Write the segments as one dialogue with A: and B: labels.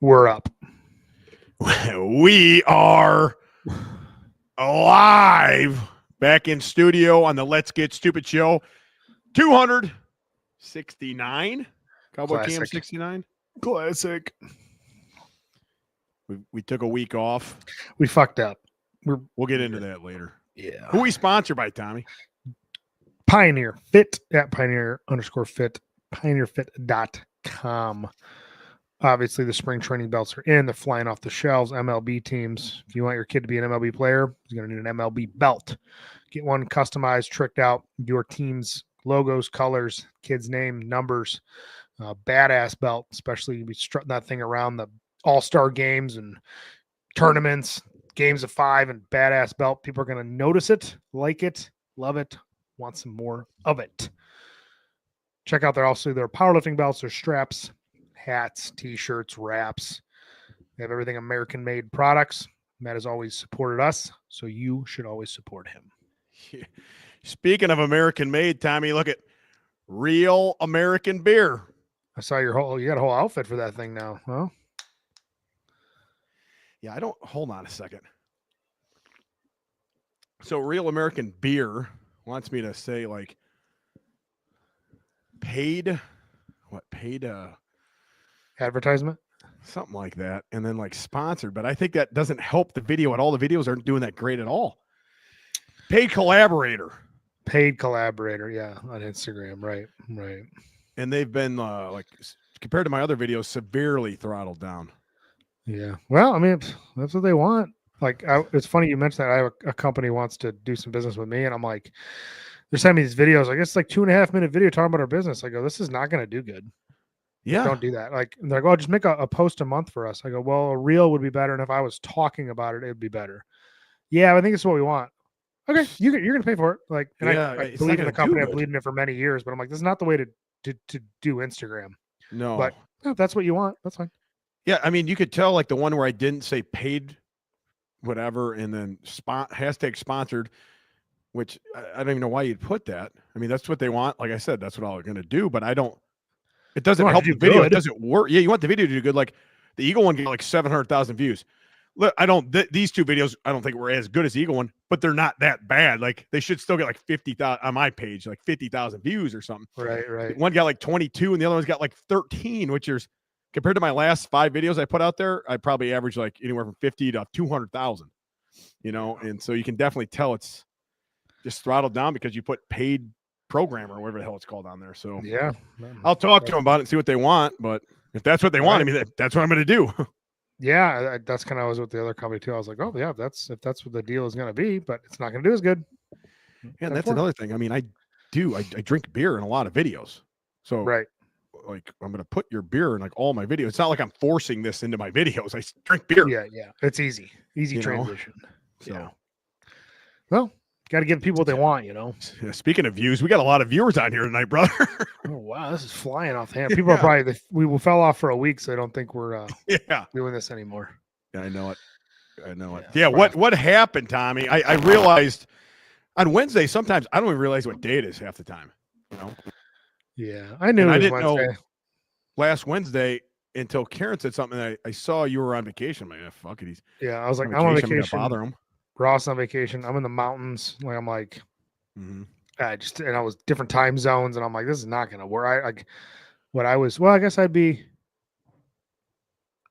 A: We're up.
B: We are live back in studio on the Let's Get Stupid show. 269. Cowboy
A: Classic.
B: Cam 69.
A: Classic.
B: We took a week off.
A: We fucked up.
B: We'll get into that later.
A: Yeah.
B: Who we sponsored by, Tommy?
A: Pioneer Fit at Pioneer_Fit. PioneerFit.com. Obviously, the spring training belts are in. They're flying off the shelves. MLB teams. If you want your kid to be an MLB player, he's going to need an MLB belt. Get one customized, tricked out. Your team's logos, colors, kid's name, numbers. Badass belt, especially we strut that thing around the all-star games and tournaments, games of 5, and badass belt. People are going to notice it, like it, love it, want some more of it. Check out their powerlifting belts, their straps, hats, t-shirts, wraps. They have everything American-made products. Matt has always supported us, so you should always support him.
B: Speaking of American-made, Tommy, look at Real American Beer.
A: I saw you got a whole outfit for that thing now, huh?
B: Yeah, hold on a second. So Real American Beer wants me to say like paid
A: Advertisement?
B: something like that, and then like sponsored, but I think that doesn't help the video at all. The videos aren't doing that great at all. Paid collaborator,
A: yeah, on Instagram, right.
B: and they've been like compared to my other videos, severely throttled down.
A: Yeah, well, I mean, that's what they want. Like, it's funny you mentioned that. I have a company wants to do some business with me, and I'm like, they're sending me these videos. I guess it's like 2.5 minute video talking about our business. I go, this is not going to do good.
B: Yeah,
A: don't do that. Like, they're like, oh, just make a post a month for us. I go, well, a reel would be better, and if I was talking about it, it'd be better. Yeah, I think it's what we want. Okay, you're going to pay for it. Like, and
B: yeah,
A: I believe in the company. I believed in it for many years, but I'm like, this is not the way to do Instagram.
B: No,
A: but if that's what you want, that's fine.
B: Yeah, I mean, you could tell like the one where I didn't say paid, whatever, and then hashtag sponsored, which I don't even know why you'd put that. I mean, that's what they want. Like I said, that's what all they're going to do. But it doesn't help the video. It doesn't work. Yeah, you want the video to do good. Like the Eagle one get like 700,000 views. Look, these two videos, I don't think were as good as the Eagle one, but they're not that bad. Like they should still get like 50,000 on my page, like 50,000 views or something.
A: Right.
B: One got like 22 and the other one's got like 13, which is compared to my last 5 videos I put out there, I probably average like anywhere from 50 to 200,000, and so you can definitely tell it's just throttled down because you put paid programmer or whatever the hell it's called on there. So
A: yeah,
B: I'll talk to them about it and see what they want, but if that's what they want, I mean, that's what I'm going to do.
A: Yeah, that's kind of was with the other company too. I was like, oh yeah, if that's what the deal is going to be, but it's not going to do as good.
B: Yeah, and that's another thing. I mean, I drink beer in a lot of videos, so
A: right.
B: Like I'm going to put your beer in like all my videos. It's not like I'm forcing this into my videos. I drink beer.
A: Yeah, it's easy transition.
B: So,
A: yeah. Well, got to give people what they want,
B: Speaking of views, we got a lot of viewers on here tonight, brother.
A: Oh wow, this is flying off the hand. People are probably we fell off for a week, so I don't think we're doing this anymore.
B: Yeah, I know it. Yeah, what happened, Tommy? I realized on Wednesday sometimes I don't even realize what day it is half the time.
A: Yeah, I knew.
B: I didn't know last Wednesday until Karen said something. I saw you were on vacation. I'm like, fuck it.
A: I was like, I'm on vacation.
B: I'm gonna bother him.
A: Ross on vacation. I'm in the mountains. Like I'm like,
B: mm-hmm.
A: And I was different time zones, and I'm like, this is not gonna work. I guess I'd be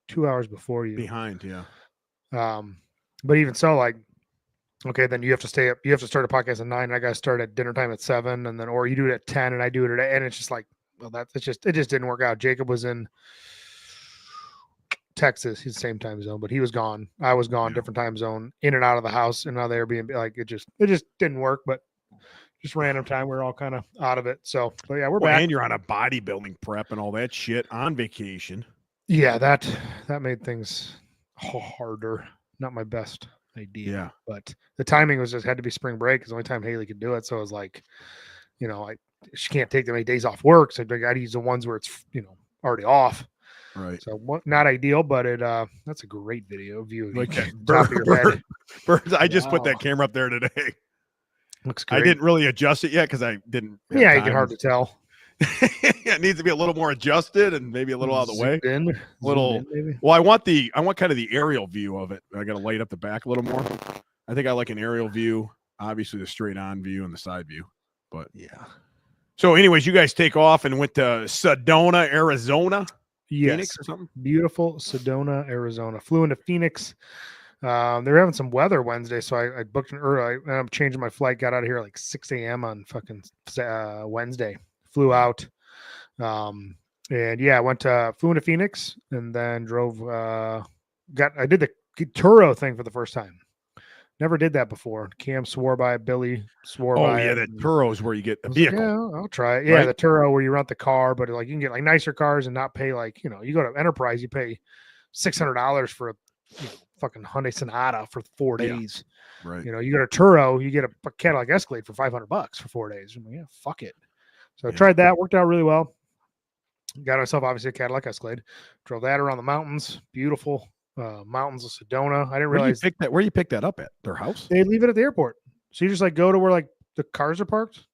A: 2 hours before you.
B: Behind, yeah.
A: But even so, like, okay, then you have to stay up. You have to start a podcast at 9, and I got to start at dinner time at 7, and then or you do it at 10, and I do it at 8, and it's just like, well, it just didn't work out. Jacob was in Texas, he's the same time zone, but he was gone. I was gone, different time zone, in and out of the house, and out of the Airbnb. Like it just didn't work, but just random time. We're all kind of out of it. So, but yeah, we're back.
B: And you're on a bodybuilding prep and all that shit on vacation.
A: Yeah, that made things harder. Not my best idea.
B: Yeah.
A: But the timing was just had to be spring break because the only time Haley could do it. So it was like, she can't take that many days off work. So I got to use the ones where it's, already off.
B: Right.
A: So not ideal, but that's a great video view.
B: Like
A: top of your head.
B: Birds, I just put that camera up there today.
A: Looks great.
B: I didn't really adjust it yet because I didn't.
A: Yeah, you can hard to tell.
B: It needs to be a little more adjusted and maybe a little out of the way. Little.
A: Maybe.
B: Well, I want kind of the aerial view of it. I got to light up the back a little more. I think I like an aerial view. Obviously, the straight on view and the side view. But
A: yeah.
B: So, anyways, you guys take off and went to Sedona, Arizona.
A: Yes.
B: Phoenix or something.
A: Beautiful Sedona, Arizona. Flew into Phoenix. They were having some weather Wednesday, so I booked an early. I'm changing my flight. Got out of here like 6 a.m. on fucking Wednesday. Flew out. And yeah, flew into Phoenix and then drove. I did the Turo thing for the first time. Never did that before. Cam swore by it. Billy swore by it.
B: Oh, yeah, the Turo is where you get a
A: like,
B: vehicle.
A: yeah, I'll try it. Yeah,
B: right?
A: The Turo where you rent the car, but like you can get like nicer cars and not pay like, you go to Enterprise, you pay $600 for a fucking Hyundai Sonata for 4 days.
B: Right.
A: You go to Turo, you get a Cadillac Escalade for $500 for 4 days. I'm like, yeah, fuck it. So I tried that, worked out really well. Got myself obviously a Cadillac Escalade, drove that around the mountains, beautiful mountains of Sedona. I didn't realize
B: where you picked that up at their house.
A: They leave it at the airport, so you just like go to where like the cars are parked.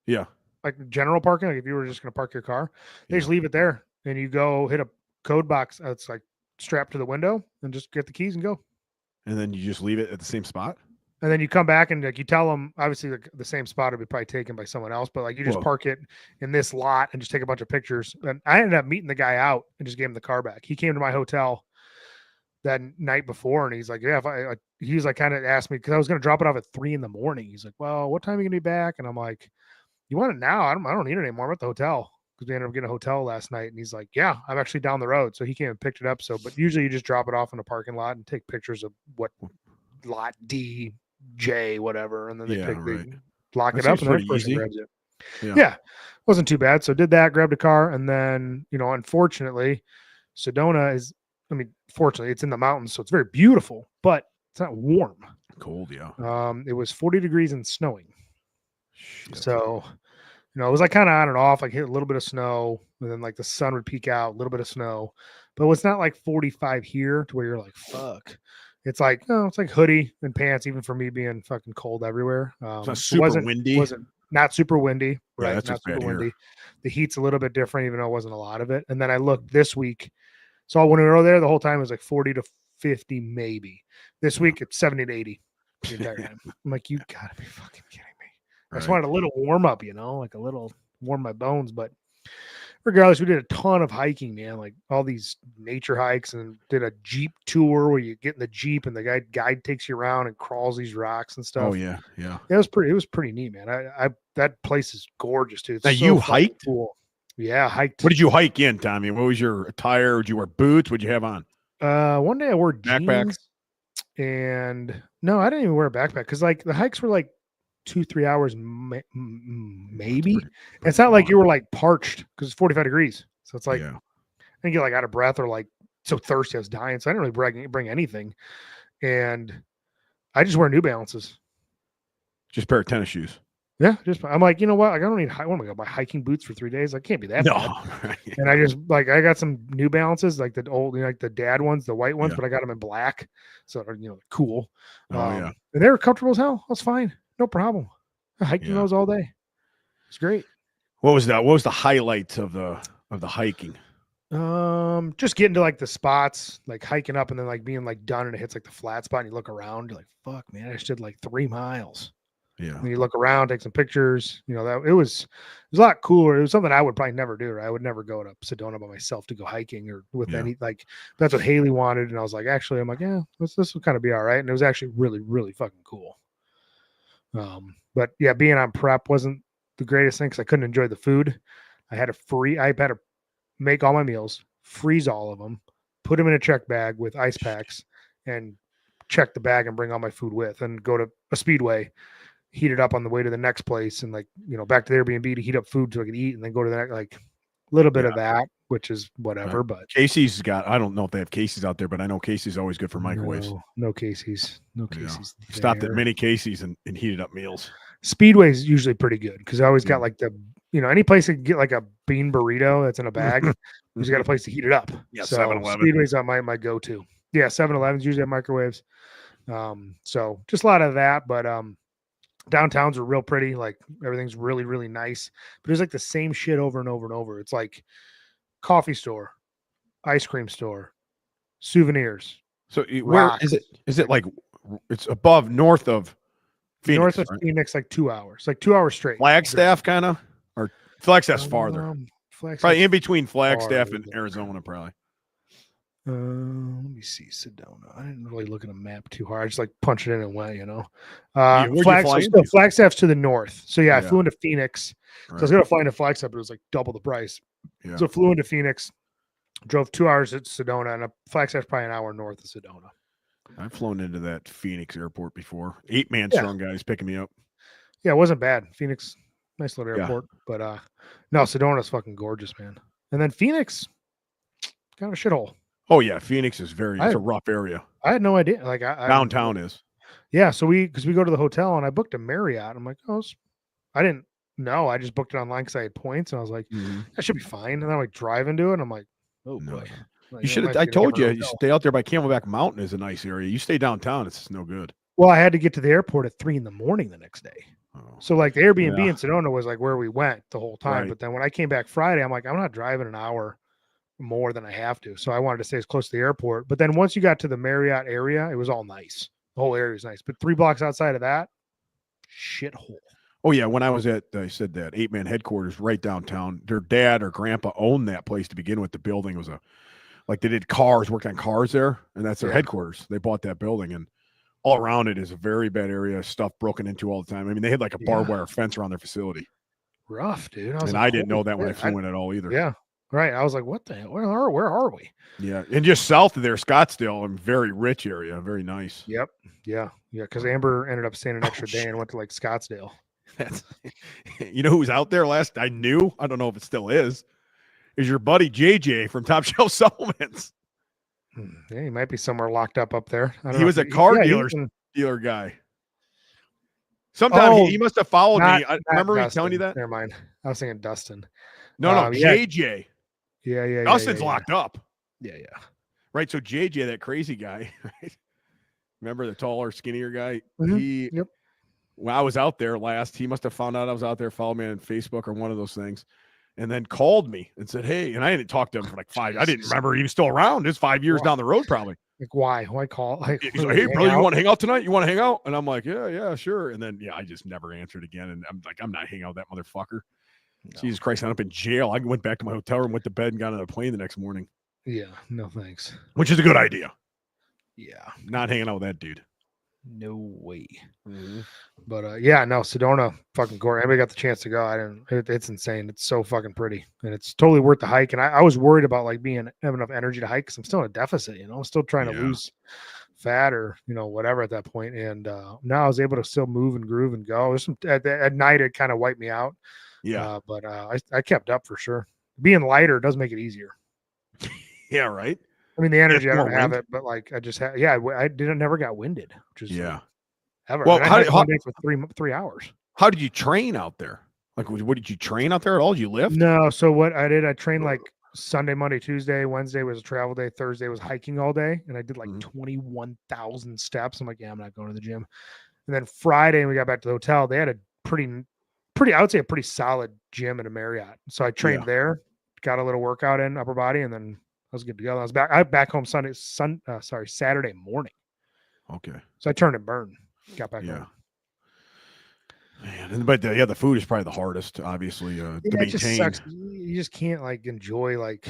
B: Yeah,
A: like general parking. Like if you were just going to park your car, they just leave it there, and you go hit a code box that's like strapped to the window, and just get the keys and go.
B: And then you just leave it at the same spot.
A: And then you come back and like you tell them, obviously the same spot will be probably taken by someone else, but like you just park it in this lot and just take a bunch of pictures. And I ended up meeting the guy out and just gave him the car back. He came to my hotel that night before and he's like, yeah, he was like kind of asked me because I was going to drop it off at 3 a.m. He's like, well, what time are you going to be back? And I'm like, you want it now? I don't need it anymore. I'm at the hotel because we ended up getting a hotel last night. And he's like, yeah, I'm actually down the road. So he came and picked it up. But usually you just drop it off in a parking lot and take pictures of what lot D, J, whatever, and then they lock it up and then the person grabs it. Yeah, wasn't too bad. So did that, grabbed a car, and then unfortunately, Sedona is. Fortunately, it's in the mountains, so it's very beautiful, but it's not warm.
B: Cold, yeah.
A: It was 40 degrees and snowing.
B: Shit.
A: So, it was like kind of on and off. Like hit a little bit of snow, and then like the sun would peek out, a little bit of snow, but it's not like 45 here to where you're like, fuck. It's like, it's like hoodie and pants, even for me being fucking cold everywhere.
B: It's not super windy.
A: Wasn't not super windy, right?
B: Yeah, that's
A: not super windy.
B: Here.
A: The heat's a little bit different, even though it wasn't a lot of it. And then I looked this week. So when we were there, the whole time it was like 40 to 50, maybe. This week it's 70 to 80 the entire time. I'm like, you gotta be fucking kidding me. I just wanted a little warm up, like a little warm my bones, but regardless, we did a ton of hiking, man, like all these nature hikes, and did a Jeep tour where you get in the Jeep and the guide takes you around and crawls these rocks and stuff.
B: Oh yeah.
A: It was pretty neat, man. I that place is gorgeous too.
B: Now you hiked?
A: Cool. Yeah, hiked.
B: What did you hike in, Tommy? What was your attire? Did you wear boots? What'd you have on?
A: One day I wore
B: backpack.
A: Jeans, and no, I didn't even wear a backpack because like the hikes were like 2-3 hours maybe. It's not like you were like parched because it's 45 degrees. So it's like I didn't get like out of breath or like so thirsty I was dying. So I didn't really bring anything. And I just wear New Balances.
B: Just a pair of tennis shoes.
A: Yeah, I'm like, you know what? I don't need. What am I gonna buy hiking boots for 3 days? I can't be that bad.
B: Right.
A: And I just I got some New Balances, like the old, like the dad ones, the white ones, but I got them in black, so they're cool. And they were comfortable as hell. I was fine, no problem. I hiked in those all day. It's great.
B: What was that? What was the highlight of the hiking?
A: Just getting to like the spots, like hiking up, and then like being like done, and it hits like the flat spot, and you look around, you're like, fuck, man, I just did like 3 miles.
B: Yeah.
A: And you look around, take some pictures. That it was a lot cooler. It was something I would probably never do. Right? I would never go to Sedona by myself to go hiking or with any that's what Haley wanted. And I was like, actually, I'm like, yeah, this will kind of be all right. And it was actually really, really fucking cool. But yeah, being on prep wasn't the greatest thing because I couldn't enjoy the food. I had to make all my meals, freeze all of them, put them in a check bag with ice packs, and check the bag and bring all my food with, and go to a Speedway, heat it up on the way to the next place, and back to the Airbnb to heat up food so I could eat, and then go to the next, like a little bit of that, which is whatever. Right. But
B: Casey's I don't know if they have Casey's out there, but I know Casey's always good for microwaves.
A: No Casey's.
B: Stopped at many Casey's and heated up meals.
A: Speedway's usually pretty good because I always got like any place to get like a bean burrito that's in a bag, you just got a place to heat it up.
B: Yeah,
A: so
B: 7-Eleven.
A: Speedway's on my go-to. Yeah, 7-Eleven's usually have microwaves. So just a lot of that, but Downtowns are real pretty. Like everything's really, really nice. But it's like the same shit over and over and over. It's like coffee store, ice cream store, souvenirs,
B: So where is
A: rocks.
B: it? Is it like it's above north of
A: North
B: Phoenix,
A: of
B: right?
A: Phoenix, like 2 hours, like 2 hours straight.
B: Flagstaff kind of, or Flagstaff's farther.
A: Flagstaff's
B: Probably in between Flagstaff and
A: farther.
B: Arizona, probably.
A: Let me see Sedona. I didn't really look at a map too hard. I just like punched it in and went,
B: Yeah, where'd you fly into?
A: Flagstaff's to the north. So yeah, I
B: Yeah.
A: flew into Phoenix. So I was
B: Right.
A: gonna fly into Flagstaff, but it was like double the price.
B: Yeah.
A: So flew into Phoenix, drove 2 hours to Sedona, and Flagstaff's probably an hour north of Sedona.
B: I've flown into that Phoenix airport before. 8-man
A: Yeah.
B: strong guys picking me up.
A: Yeah, it wasn't bad. Phoenix, nice little
B: Yeah.
A: airport. But no, Sedona's fucking gorgeous, man. And then Phoenix, kind of a shithole.
B: Oh yeah, Phoenix is it's
A: I-
B: a rough area.
A: I had no idea. Like I
B: Downtown is.
A: Yeah, so because we go to the hotel and I booked a Marriott. I'm like, I didn't know. I just booked it online because I had points, and I was like, that should be fine. And then I like drive into it, and I'm like, oh
B: No.
A: boy. Like,
B: You should have. I told you, you stay out there by Camelback Mountain is a nice area. You stay downtown, it's no good.
A: Well, I had to get to the airport at 3 a.m. the next day.
B: Oh.
A: So like the Airbnb
B: Yeah.
A: in Sedona was like where we went the whole time.
B: Right.
A: But then when I came back Friday, I'm like, I'm not driving an hour more than I have to. So I wanted to stay as close to the airport. But then once you got to the Marriott area, it was all nice. The whole area was nice. But 3 blocks outside of that, shithole.
B: Oh yeah, when I was at, I said that 8-man headquarters right downtown. Their dad or grandpa owned that place to begin with. The building was like they did cars, worked on cars there, and that's their
A: Yeah.
B: headquarters. They bought that building, and all around it is a very bad area. Stuff broken into all the time. I mean, they had like a barbed wire fence around their facility,
A: Rough, dude.
B: and I didn't know that when I flew in at all either.
A: Yeah. Right. I was like, what the hell? Where are we?
B: Yeah, and just south of there, Scottsdale, a very rich area, very nice.
A: Yep. Yeah. Yeah. Because Amber ended up staying an
B: Oh,
A: extra day and went to like Scottsdale.
B: That's, you know who was out there last? I knew. I don't know if it still is your buddy JJ from Top Shelf Supplements.
A: Yeah, he might be somewhere locked up there. I don't
B: He
A: know
B: was
A: if
B: a car
A: he's in-
B: dealer guy. Sometime
A: Oh,
B: he must have followed me. I
A: not
B: remember me
A: Dustin.
B: telling you that.
A: Never mind. I was thinking Dustin.
B: No,
A: yeah.
B: JJ.
A: Yeah.
B: Dustin's locked up.
A: Yeah.
B: Right. So JJ, that crazy guy, right? Remember the taller, skinnier guy?
A: Mhm. Yep.
B: When I was out there last, he must have found out I was out there, followed me on Facebook or one of those things, and then called me and said, hey, and I didn't talk to him for like 5. I didn't remember he was still around. It's 5 years down the road, probably.
A: Like, why? Why call? Like,
B: He's like, hey, brother, you want to hang out tonight? You want to hang out? And I'm like, yeah, sure. And then, I just never answered again. And I'm like, I'm not hanging out with that motherfucker. No. Jesus Christ, I'm up in jail. I went back to my hotel room, went to bed, and got on a plane the next morning.
A: Yeah, no thanks.
B: Which is a good idea.
A: Yeah.
B: Not hanging out with that dude.
A: No way.
B: Mm-hmm.
A: But no, Sedona, fucking gorgeous. Everybody got the chance to go. It's insane. It's so fucking pretty, and it's totally worth the hike. And I was worried about like having enough energy to hike because I'm still in a deficit. I'm still trying to lose fat or whatever at that point. And now I was able to still move and groove and go. At night it kind of wiped me out.
B: Yeah,
A: but I kept up for sure. Being lighter does make it easier.
B: Yeah, right.
A: I mean, the energy, I don't have it, but like I just had, I never got winded, which is ever.
B: Well,
A: I hiked one day for 3 hours.
B: How did you train out there? Like, what did you train out there at all? Did you lift?
A: No. So what I did, I trained like Sunday, Monday, Tuesday, Wednesday was a travel day. Thursday was hiking all day. And I did like 21,000 steps. I'm like, yeah, I'm not going to the gym. And then Friday, when we got back to the hotel, they had a pretty, I would say a pretty solid gym in a Marriott. So I trained there, got a little workout in upper body, and then I was good to go. I was back home Saturday morning.
B: Okay.
A: So I turned and burned. Got back home.
B: Man, but the food is probably the hardest, obviously, to maintain.
A: It just sucks. You just can't like enjoy like,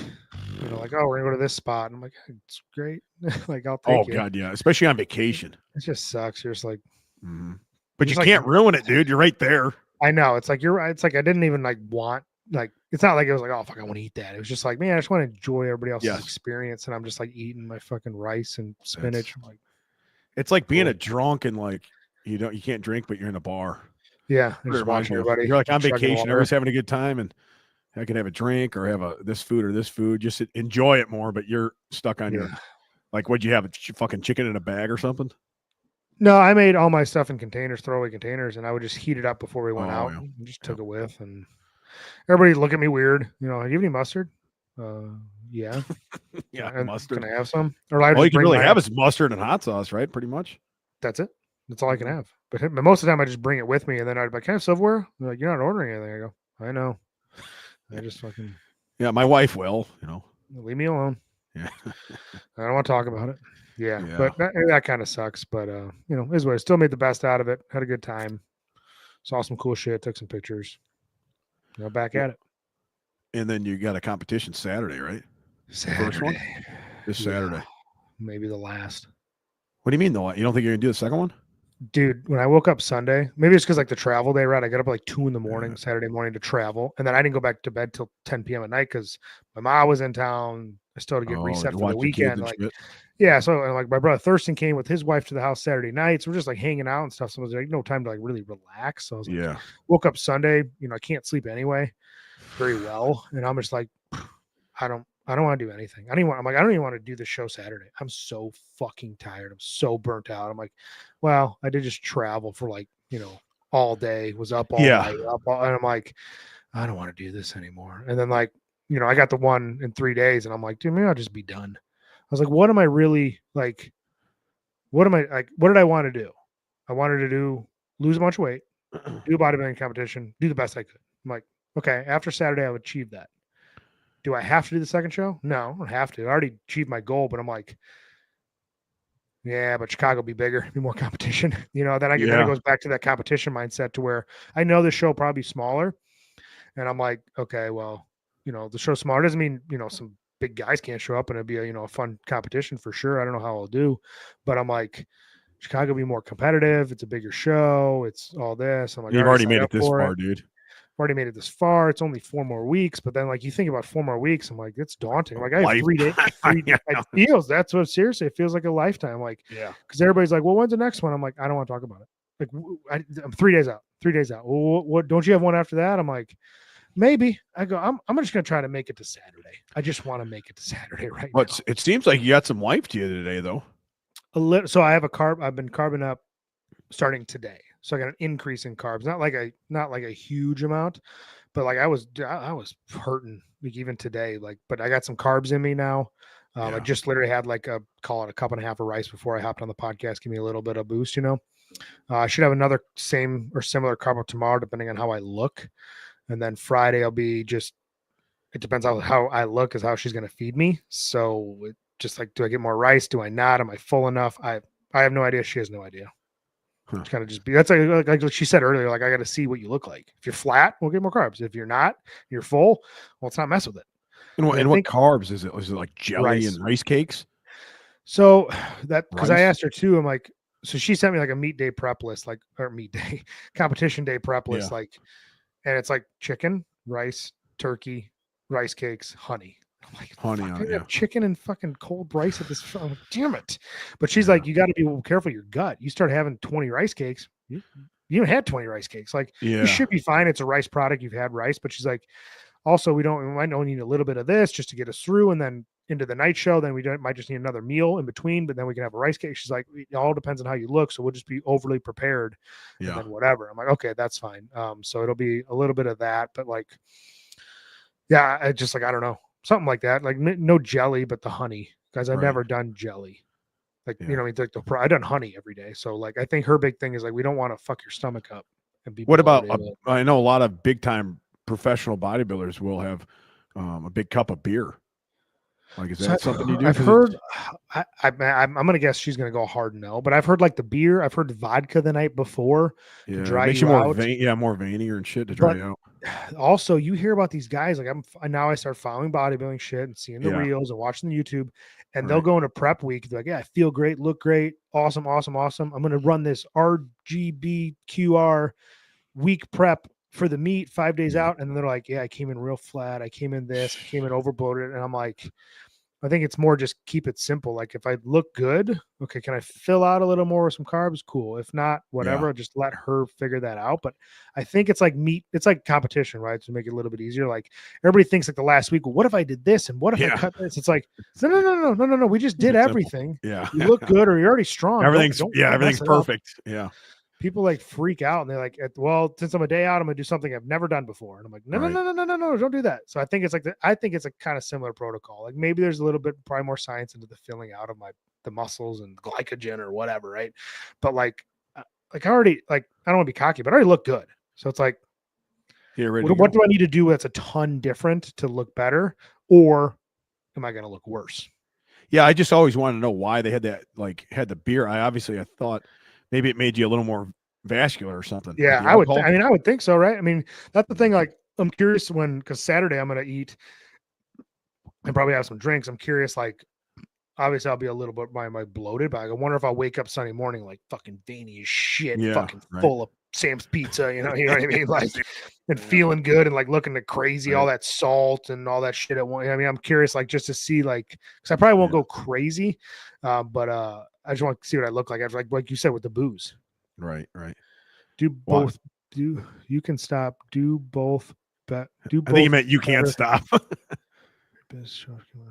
A: like, oh, we're gonna go to this spot. And I'm like, it's great. Like I'll take it.
B: Oh God, yeah, especially on vacation.
A: It just sucks. You're just like,
B: but you can't ruin it, dude. You're right there.
A: I know. It's like it's like I didn't even like want like. It's not like it was like, oh fuck, I want to eat that. It was just like, man, I just want to enjoy everybody else's experience, and I'm just like eating my fucking rice and spinach. I'm like,
B: it's like being a drunk and like you can't drink, but you're in a bar.
A: Yeah, just watching everybody.
B: You're like on vacation, everybody's having a good time, and I can have a drink or have this food or this food. Just enjoy it more, but you're stuck on your like. What'd you have? A fucking chicken in a bag or something?
A: No, I made all my stuff in containers, throwaway containers, and I would just heat it up before we went out.
B: Yeah.
A: And just took a whiff, and everybody look at me weird. You have any mustard? Yeah.
B: Yeah, mustard.
A: Can I have some?
B: Or all you can really have is mustard and hot sauce, right? Pretty much.
A: That's it. That's all I can have. But most of the time, I just bring it with me, and then I'd be like, "Can I have silverware?" They're like, "You're not ordering anything." I go, "I know." I just fucking
B: Yeah, my wife will. You know.
A: leave me alone.
B: Yeah.
A: I don't want to talk about it. Yeah,
B: Yeah.
A: but that kind of sucks. But is what I still made the best out of it. Had a good time. Saw some cool shit. Took some pictures. Back at it.
B: And then you got a competition Saturday, right? First one
A: Saturday.
B: this
A: Yeah,
B: Saturday.
A: maybe the last.
B: What do you mean though? You don't think you're gonna do the second one?
A: Dude, when I woke up Sunday, maybe it's because like the travel day, right? I got up like 2 a.m. Saturday morning to travel, and then I didn't go back to bed till 10 p.m. at night because my mom was in town. I still had to get reset
B: to
A: for the
B: watch your kids
A: weekend.
B: and
A: Like,
B: shit.
A: yeah, so and like my brother Thurston came with his wife to the house Saturday night, so we're just like hanging out and stuff. So it was like no time to like really relax. So I was like,
B: Yeah.
A: woke up Sunday, I can't sleep anyway, very well, and I'm just like, I don't want to do anything. I don't even want to do the show Saturday. I'm so fucking tired. I'm so burnt out. I'm like, well, I did just travel for like, all day, was up all night, and I'm like, I don't want to do this anymore. And then like, I got the one in 3 days and I'm like, dude, maybe I'll just be done. I was like, what am I really like? What am I like? What did I want to do? I wanted to lose a bunch of weight, do a bodybuilding competition, do the best I could. I'm like, okay, after Saturday, I would achieve that. Do I have to do the second show? No, I don't have to. I already achieved my goal, but I'm like, yeah, but Chicago will be bigger, be more competition. Then then it goes back to that competition mindset to where I know the show will probably be smaller. And I'm like, okay, well, the show's smaller doesn't mean, some big guys can't show up and it'd be a fun competition for sure. I don't know how I'll do, but I'm like, Chicago will be more competitive. It's a bigger show. It's all this. I'm like,
B: You've already made it this far, dude.
A: Already made it this far. It's only 4 more weeks, but then like you think about 4 more weeks, I'm like, it's daunting. I'm like, I have 3 days. That's what seriously, it feels like a lifetime. Like,
B: yeah,
A: because everybody's like, well, when's the next one? I'm like, I don't want to talk about it. Like, I'm 3 days out. 3 days out. Well, what? Don't you have one after that? I'm like, maybe. I go, I'm just gonna try to make it to Saturday. I just want to make it to Saturday right now.
B: But it seems like you got some life to you today, though.
A: So I have I've been carbing up starting today. So I got an increase in carbs, not like a huge amount, but like I was hurting like even today, like, but I got some carbs in me now. I just literally had like call it a cup and a half of rice before I hopped on the podcast, give me a little bit of boost, I should have another same or similar carb up tomorrow, depending on how I look. And then Friday I'll be it depends on how I look is how she's going to feed me. So just like, do I get more rice? Do I not? Am I full enough? I have no idea. She has no idea. It's kind of just that's like she said earlier, like I got to see what you look like. If you're flat, we'll get more carbs. If you're not, you're full. Well, let's not mess with it.
B: And what carbs is it? Is it like jelly and rice cakes?
A: So that because I asked her too, I'm like, so she sent me like a meat day prep list, competition day prep list, like, and it's like chicken, rice, turkey, rice cakes, honey. I'm like, honey, I have chicken and fucking cold rice at this. I'm like, damn it. But she's like, you got to be careful your gut. You start having 20 rice cakes. You haven't had 20 rice cakes. Like, you should be fine. It's a rice product. You've had rice. But she's like, also, we might need a little bit of this just to get us through. And then into the night show, then might just need another meal in between, but then we can have a rice cake. She's like, it all depends on how you look. So we'll just be overly prepared. And then whatever. I'm like, okay, that's fine. So it'll be a little bit of that, but like, yeah, I just like, I don't know. Something like that, like no jelly, but the honey, guys. I've never done jelly, like I've done honey every day. So like, I think her big thing is like, we don't want to fuck your stomach up and be.
B: What about? I know a lot of big time professional bodybuilders will have a big cup of beer. Like, is that something you do?
A: I've heard. I'm gonna guess she's gonna go hard no, but I've heard like the beer. I've heard vodka the night before to dry
B: makes you more out. More veinier and shit to dry you out.
A: Also, you hear about these guys like I start following bodybuilding shit and seeing the reels and watching the YouTube, and they'll go into prep week. They're like, yeah, I feel great, look great, awesome. I'm gonna run this RGBQR week prep for the meet 5 days out, and then they're like, yeah, I came in real flat, I came in over bloated, and I'm like, I think it's more just keep it simple. Like if I look good, okay, can I fill out a little more with some carbs? Cool. If not, whatever, just let her figure that out. But I think it's like meat. It's like competition, right? To make it a little bit easier. Like everybody thinks like the last week, well, what if I did this? And what if I cut this? It's like, no. We just did everything.
B: Yeah.
A: You look good or you're already strong.
B: Everything's perfect. Yeah.
A: People like freak out and they're like, well, since I'm a day out, I'm gonna do something I've never done before. And I'm like, no, don't do that. So I think it's like I think it's a kind of similar protocol. Like maybe there's a little bit probably more science into the filling out of the muscles and glycogen or whatever, right? But like like I already like I don't want to be cocky, but I already look good. So it's like,
B: Yeah, ready
A: what do I need to do that's a ton different to look better, or am I going to look worse?
B: Yeah, I just always wanted to know why they had that, like, had the beer. I thought maybe it made you a little more vascular or something.
A: Yeah,
B: the alcohol.
A: I would think so, right? I mean, that's the thing. Like, I'm curious because Saturday I'm going to eat and probably have some drinks. I'm curious, like, obviously I'll be a little bit bloated, but I wonder if I wake up Sunday morning like fucking veiny as shit,
B: Yeah,
A: fucking
B: right.
A: full of Sam's Pizza, you know what I mean? Like, and feeling good and like looking crazy, all that salt and all that shit at one. I mean, I'm curious, like, just to see, like, because I probably won't go crazy, but I just want to see what I look like after, like you said, with the booze.
B: Right.
A: Do both. Do you can stop? Do both. Do both.
B: I think you meant you can't stop.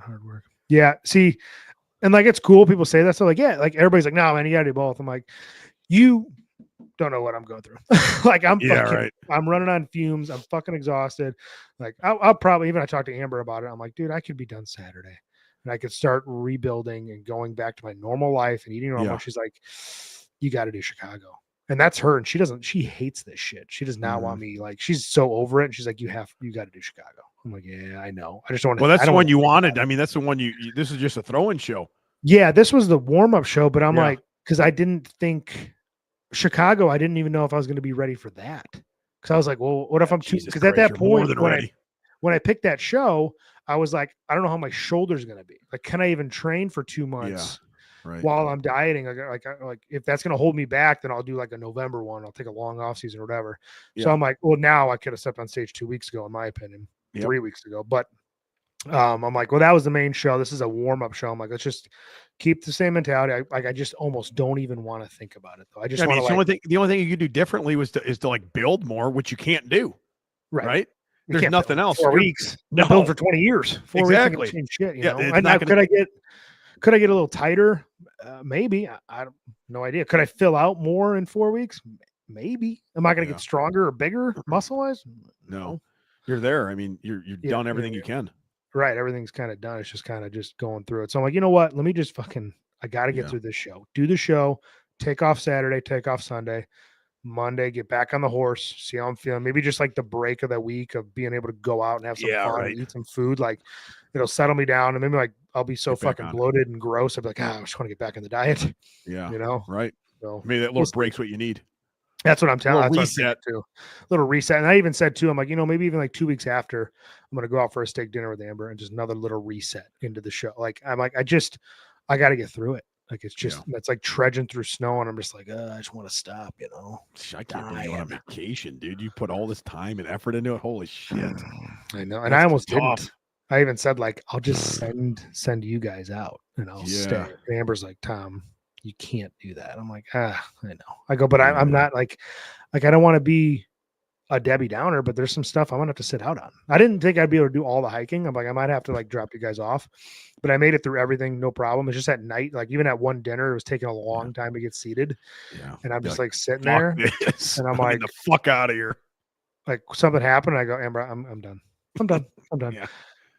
A: Hard work. Yeah. See, and like it's cool. People say that. So like, yeah, like everybody's like, no, man, you gotta do both. I'm like, you don't know what I'm going through. Like I'm I'm running on fumes. I'm fucking exhausted. Like I'll probably I talked to Amber about it. I'm like, dude, I could be done Saturday and I could start rebuilding and going back to my normal life and eating normal. She's like, you got to do Chicago. And that's her. And she hates this shit. She does not want me. Like, she's so over it. And she's like, you got to do Chicago. I'm like, yeah, I know. I just don't want to.
B: Well, that's the one you wanted. I mean, that's the one this is just a throw-in show.
A: Yeah, this was the warm-up show, but I'm like, because I didn't think Chicago, I didn't even know if I was going to be ready for that. Because I was like, well, what if I'm too, because at that point, when I picked that show, I was like, I don't know how my shoulder's going to be. Like, can I even train for 2 months? While I'm dieting, like if that's going to hold me back, then I'll do like a November one. I'll take a long off season or whatever. So I'm like, well, now I could have stepped on stage 2 weeks ago, in my opinion, 3 weeks ago. But I'm like, well, that was the main show. This is a warm up show. I'm like, let's just keep the same mentality. I just almost don't even want to think about it though. I just want to
B: the only thing you could do differently is to like build more, which you can't do. Right. There's nothing else.
A: 4 weeks. No. Build for 20 years. 4
B: exactly.
A: weeks change shit. You know? Could I get a little tighter? Maybe. I have no idea. Could I fill out more in 4 weeks? Maybe. Am I going to get stronger or bigger muscle wise?
B: No. You're there. I mean, you're done everything you can.
A: Right. Everything's kind of done. It's just kind of just going through it. So I'm like, you know what? Let me just I got to get through this show. Do the show. Take off Saturday. Take off Sunday. Monday, get back on the horse, see how I'm feeling. Maybe just like the break of the week of being able to go out and have some fun and eat some food. Like it'll settle me down. And maybe like I'll be so fucking bloated and gross. I'll be like, I just want to get back in the diet.
B: Yeah.
A: You know?
B: Right.
A: So
B: maybe that little break's what you need.
A: That's what I'm telling you.
B: Reset
A: too. Little reset. And I even said too, I'm like, maybe even like 2 weeks after, I'm gonna go out for a steak dinner with Amber and just another little reset into the show. Like I'm like, I gotta get through it. Like it's just it's like trudging through snow, and I'm just like, I just want to stop,
B: I can't believe you on vacation, dude. You put all this time and effort into it. Holy shit.
A: I know. And I almost didn't. I even said like, I'll just send you guys out and I'll stay. And Amber's like, Tom, you can't do that. I'm like, I know. I go, but I'm not like I don't want to be a Debbie Downer, but there's some stuff I'm gonna have to sit out on. I didn't think I'd be able to do all the hiking. I'm like, I might have to like drop you guys off, but I made it through everything, no problem. It's just at night, like even at one dinner, it was taking a long time to get seated. Yeah. And I'm just like sitting there and I'm like,
B: the fuck out of here.
A: Like something happened. And I go, Amber, I'm done. I'm done.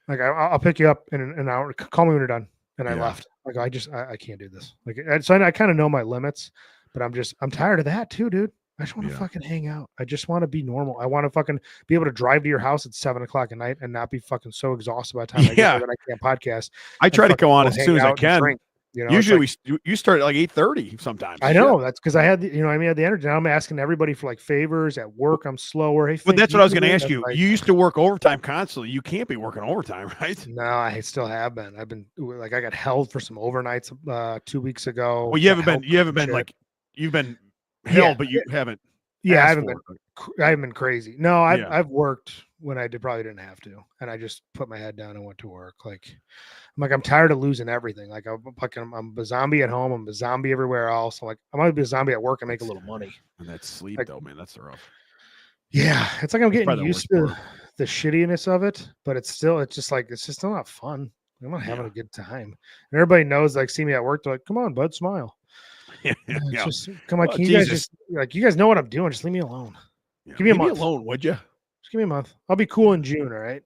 A: Like I'll pick you up in an hour. Call me when you're done. And I left. Like I can't do this. Like so I kind of know my limits, but I'm tired of that too, dude. I just want to fucking hang out. I just want to be normal. I want to fucking be able to drive to your house at 7:00 at night and not be fucking so exhausted by the time I get there that I can't podcast.
B: I try to go on as soon as I can.
A: Drink,
B: usually you start at like 8:30 sometimes.
A: I know that's because I had the energy. Now I'm asking everybody for like favors at work. I'm slower. Hey,
B: but that's what I was going to ask you. You used to work overtime constantly. You can't be working overtime, right?
A: No, I still have been. I've been like I got held for some overnights 2 weeks ago.
B: Well, you haven't been like you've been held, but you haven't.
A: Yeah, I haven't been crazy. No, I've worked when I probably didn't have to, and I just put my head down and went to work. Like I'm tired of losing everything. Like I'm a zombie at home. I'm a zombie everywhere else. I'm gonna be a zombie at work and make a little money.
B: And that's sleep though, man. That's rough.
A: Yeah, it's like I'm getting used to the shittiness of it, but it's still still not fun. I'm not having a good time, and everybody knows. Like, see me at work, they're like, "Come on, bud, smile." Just come on, can you guys just like you guys know what I'm doing? Just leave me alone. Give me a month
B: alone, would you?
A: Just give me a month. I'll be cool in June. All right.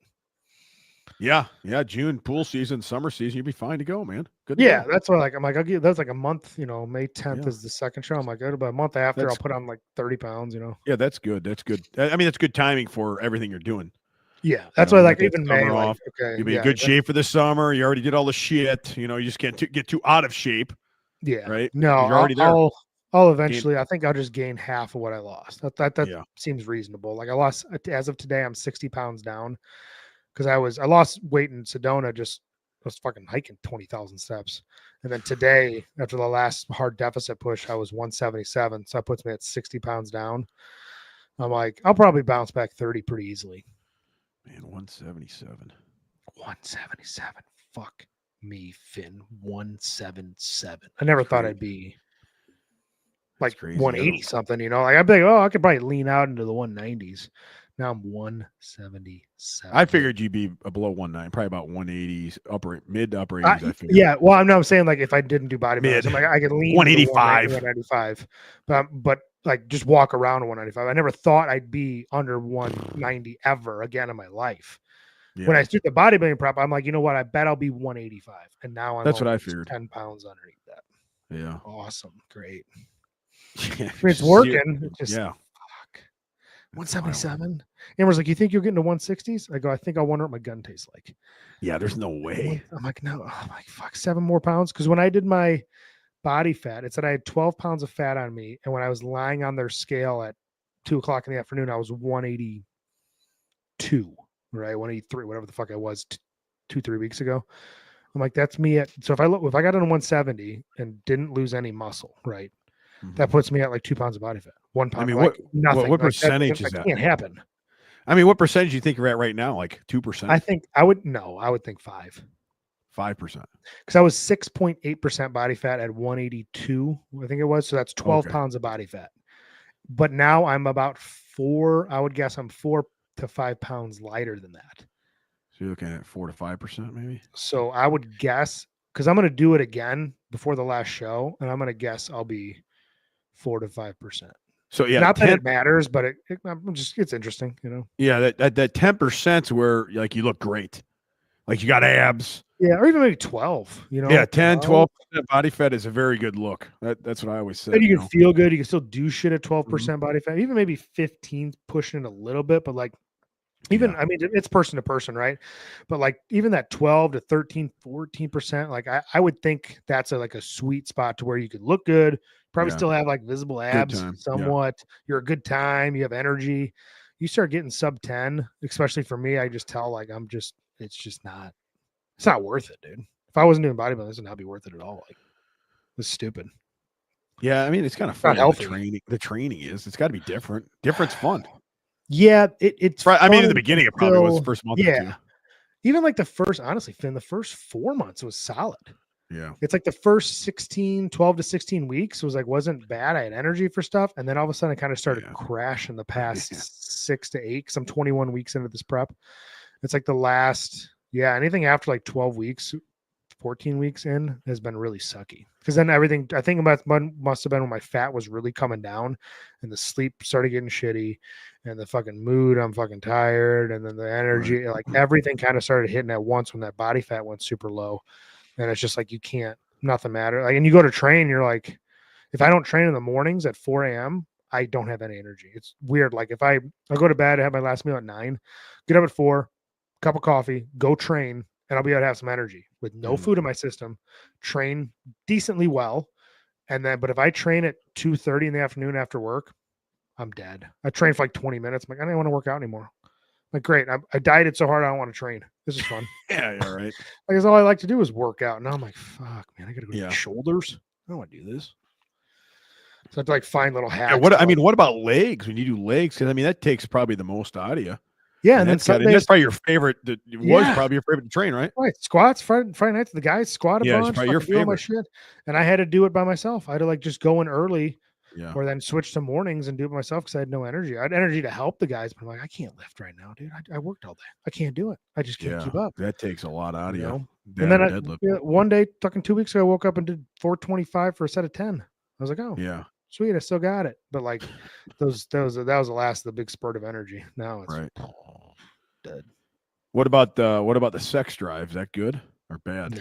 B: Yeah, June pool season, summer season, you'd be fine to go, man. Good to
A: Yeah,
B: go.
A: that's what I'm like, I'll give that's like a month, May 10th
B: Yeah.
A: is the second show. I'm like, good, but a month after I'll
B: That's
A: put on like 30 pounds.
B: yeah, that's good. That's good. I mean, that's good timing for everything you're doing.
A: Yeah,
B: You
A: that's
B: know,
A: why
B: you got
A: like
B: that
A: even May,
B: summer
A: like,
B: off.
A: okay,
B: You'll be in
A: yeah,
B: good shape for the summer. You already did all the shit. You know, you just can't get too out of shape,
A: yeah.
B: right?
A: No,
B: Because you're already there.
A: I'll
B: Gain,
A: eventually. I think I'll just gain half of what I lost. That
B: yeah.
A: seems reasonable. Like I lost as of today, I'm 60 pounds down because I lost weight in Sedona. Just I was fucking hiking 20,000 steps, and then today after the last hard deficit push, I was 177. So that puts me at 60 pounds down. I'm like, I'll probably bounce back 30 pretty easily.
B: Man, 177.
A: 177. Fuck me, Finn. 177. I never thought I'd be
B: That's
A: like
B: crazy.
A: 180 something, Like I'd be like, oh, I could probably lean out into the 190s. Now I'm 177.
B: I figured you'd be below 190, probably about 180s, mid to upper 80s. I figured.
A: Yeah, well, I'm saying like if I didn't do bodybuilding,
B: Mid.
A: I'm like I could lean
B: 185.
A: 195, but like just walk around 195. I never thought I'd be under 190 ever again in my life.
B: Yeah.
A: When I did the bodybuilding prep, I'm like, you know what? I bet I'll be 185, and now I'm
B: That's what
A: only
B: I figured.
A: 10 pounds underneath that.
B: Yeah.
A: Awesome, great.
B: Yeah,
A: It's working. It's just
B: yeah.
A: fuck. 177. Amber's like, you think you'll get into 160s? I go, I think I'll wonder what my gun tastes like.
B: Yeah, there's no way.
A: I'm like, no. I'm like, fuck, 7 more pounds. Because when I did my body fat, it said I had 12 pounds of fat on me. And when I was lying on their scale at 2:00 in the afternoon, I was 182, right? 183, whatever the fuck I was 2-3 weeks ago. I'm like, that's me at, so if I got on 170 and didn't lose any muscle, right? That puts me at like 2 pounds of body fat. 1 pound.
B: I mean,
A: like,
B: what
A: nothing.
B: what
A: Like,
B: percentage is that?
A: Can't happen.
B: I mean, what percentage do you think you're at right now? Like 2%?
A: I think I would think 5.
B: 5%.
A: Because I was 6.8% body fat at 182, I think it was. So that's 12 pounds of body fat. But now I'm about 4, I would guess I'm 4 to 5 pounds lighter than that.
B: So you're looking at 4 to 5%, maybe?
A: So I would guess, because I'm going to do it again before the last show, and I'm going to guess I'll be 4 to 5%.
B: So yeah,
A: not that it matters, but it's interesting,
B: Yeah, that 10% where like you look great, like you got abs.
A: Yeah, or even maybe 12.
B: Yeah, 10-12% body fat is a very good look. That's what I always say.
A: And you can feel good. You can still do shit at 12% body fat. Even maybe 15, pushing it a little bit, but like even I mean it's person to person, right? But like even that 12 to 13, 14%, like I would think that's like a sweet spot to where you could look good. Probably still have like visible abs somewhat. You're a good time. You have energy. You start getting sub 10, especially for me. I just tell like it's not worth it, dude. If I wasn't doing bodybuilding, this would not be worth it at all. Like it's stupid.
B: Yeah, I mean it's kind of fun.
A: Not healthy.
B: The training is. It's got to be different. Different's fun.
A: Yeah, it's.
B: Right. I mean, in the beginning, it probably was the first month.
A: Yeah,
B: or two.
A: Even like the first, honestly, Finn, the first 4 months was solid.
B: Yeah.
A: It's like the first 12 to 16 weeks wasn't bad. I had energy for stuff. And then all of a sudden it kind of started crashing the past 6 to 8, because I'm 21 weeks into this prep. It's like the last, anything after like 12 weeks, 14 weeks in has been really sucky. Because then everything, I think it must have been when my fat was really coming down and the sleep started getting shitty and the fucking mood, I'm fucking tired. And then the energy, like everything kind of started hitting at once when that body fat went super low. And it's just like, you can't, nothing matter. Like, and you go to train, you're like, if I don't train in the mornings at 4 a.m., I don't have any energy. It's weird. Like if I go to bed, I have my last meal at 9, get up at 4, cup of coffee, go train, and I'll be able to have some energy with no food in my system, train decently well. And then, but if I train at 2:30 in the afternoon after work, I'm dead. I train for like 20 minutes. I'm like, I don't want to work out anymore. Like, great. I dieted so hard, I don't want to train. This is fun.
B: Yeah, right.
A: Like, that's all I like to do is work out. Now I'm like, fuck, man, I got to go to my shoulders. I don't want to do this. So I have to like find little hacks.
B: What about legs? When you do legs, because I mean that takes probably the most out of you.
A: Yeah, and
B: that's
A: then
B: that's probably your favorite. That was probably your favorite to train, right?
A: Right, squats Friday nights. The guys squat a bunch.
B: Probably your favorite.
A: Shit. And I had to do it by myself. I had to like just go in early.
B: Yeah.
A: Or then switch to mornings and do it myself because I had no energy. I had energy to help the guys, but I'm like, I can't lift right now, dude. I worked all day. I can't do it. I just can't keep up.
B: That takes a lot out of you.
A: And then one day, fucking 2 weeks ago, I woke up and did 425 for a set of 10. I was like, oh, yeah, sweet. I still got it. But like that was the last of the big spurt of energy. Now it's dead.
B: What about the sex drive? Is that good or bad?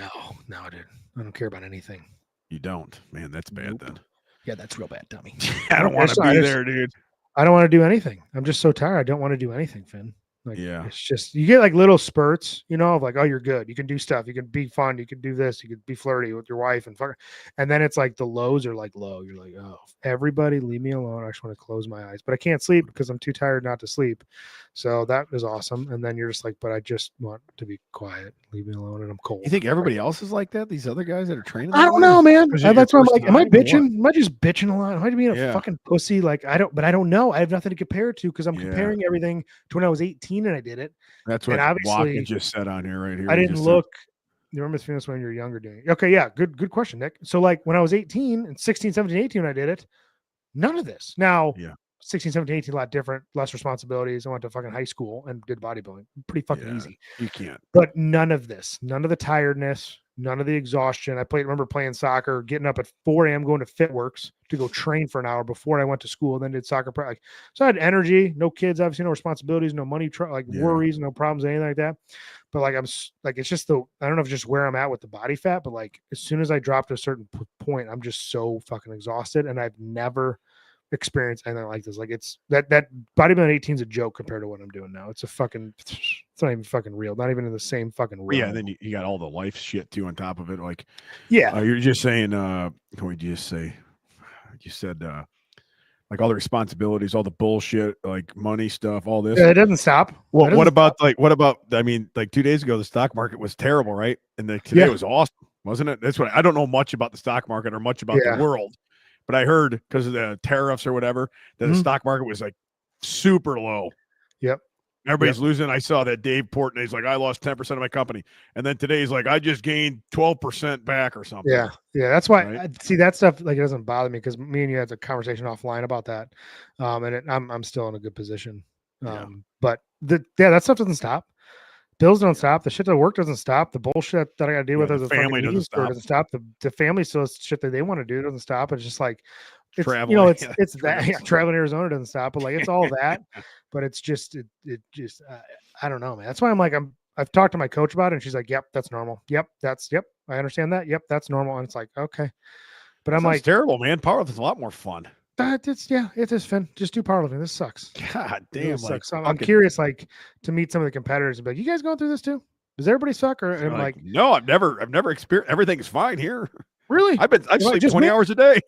A: No, dude. I don't care about anything.
B: You don't, man. That's bad
A: Nope.
B: then.
A: Yeah, that's real bad, Tommy.
B: I don't want to be there, dude.
A: I don't want to do anything. I'm just so tired. I don't want to do anything, Finn. Like,
B: Yeah.
A: it's just, you get like little spurts, of like, oh, you're good. You can do stuff. You can be fun. You can do this. You can be flirty with your wife and fuck. And then it's like the lows are like low. You're like, oh, everybody leave me alone. I just want to close my eyes, but I can't sleep because I'm too tired not to sleep. So that is awesome. And then you're just like, but I just want to be quiet. Leave me alone. And I'm cold.
B: You think everybody else is like that? These other guys that are training?
A: I don't know, man.
B: Was it your
A: That's why I'm
B: first
A: like, am I
B: time or what?
A: bitching? Am I just bitching a lot? Am I being a
B: Yeah.
A: fucking pussy? Like, I don't know. I have nothing to compare it to because I'm
B: Yeah.
A: comparing everything to when I was 18 and I did it.
B: That's
A: And
B: what
A: obviously-
B: Watkins just said on here right here.
A: I
B: He
A: didn't
B: just said-
A: look. You remember feeling this when you're younger doing it. Okay, yeah, good question, Nick. So like when I was 18 and 16, 17, 18 when I did it, none of this. Now,
B: Yeah.
A: 16, 17, 18, a lot different, less responsibilities. I went to fucking high school and did bodybuilding. Pretty fucking
B: Yeah.
A: easy.
B: You can't.
A: But none of this, none of the tiredness, none of the exhaustion. I remember playing soccer, getting up at 4 a.m., going to FitWorks to go train for an hour before I went to school, then did soccer. So I had energy, no kids, obviously, no responsibilities, no money,
B: Yeah.
A: worries, no problems, anything like that. But like, it's just I don't know if it's just where I'm at with the body fat, but like, as soon as I drop to a certain point, I'm just so fucking exhausted. And I've never experienced anything like this. Like, it's that bodybuilding 18 is a joke compared to what I'm doing now. It's not even fucking real. Not even in the same fucking realm.
B: Yeah, and then you got all the life shit too on top of it. Like,
A: yeah.
B: you're just saying, what did you just say? You said, like all the responsibilities, all the bullshit, like money stuff, all this.
A: It doesn't stop.
B: Well,
A: It doesn't
B: what about, I mean, like 2 days ago, the stock market was terrible, right? And today
A: Yeah.
B: was awesome, wasn't it? That's what I don't know much about the stock market or much about
A: Yeah.
B: the world, but I heard because of the tariffs or whatever, that the
A: Mhm.
B: stock market was like super low.
A: Yep.
B: Everybody's losing. I saw that Dave Portnoy is like, I lost 10% of my company. And then today's like, I just gained 12% back or something.
A: Yeah. That's why
B: Right.
A: I see that stuff. Like, it doesn't bother me because me and you had a conversation offline about that. And I'm still in a good position.
B: Yeah.
A: But that stuff doesn't stop. Bills don't stop. The shit at work doesn't stop. The bullshit that I got to deal with
B: the
A: as a
B: family
A: fucking
B: doesn't
A: meeting stop. The family still has shit that they want to do doesn't stop. It's just like, it's,
B: Traveling,
A: it's
B: yeah,
A: it's that
B: traveling.
A: traveling to Arizona doesn't stop, but like, it's all that. But it's just it just I don't know, man. That's why I'm like, I've talked to my coach about it, and she's like, yep, that's normal. Yep, I understand that. Yep, that's normal. And it's like, okay. But I'm
B: Sounds
A: like,
B: terrible, man. Powerlifting's a lot more fun.
A: it is Finn. Just do powerlifting. This sucks.
B: God
A: It really
B: damn,
A: sucks.
B: like,
A: I'm
B: fucking-
A: curious, like, to meet some of the competitors and be like, you guys going through this too? Does everybody suck? Or and I'm like,
B: no, I've never experienced. Everything's fine here.
A: really?
B: I
A: Well,
B: sleep
A: just
B: 20
A: me?
B: hours a day.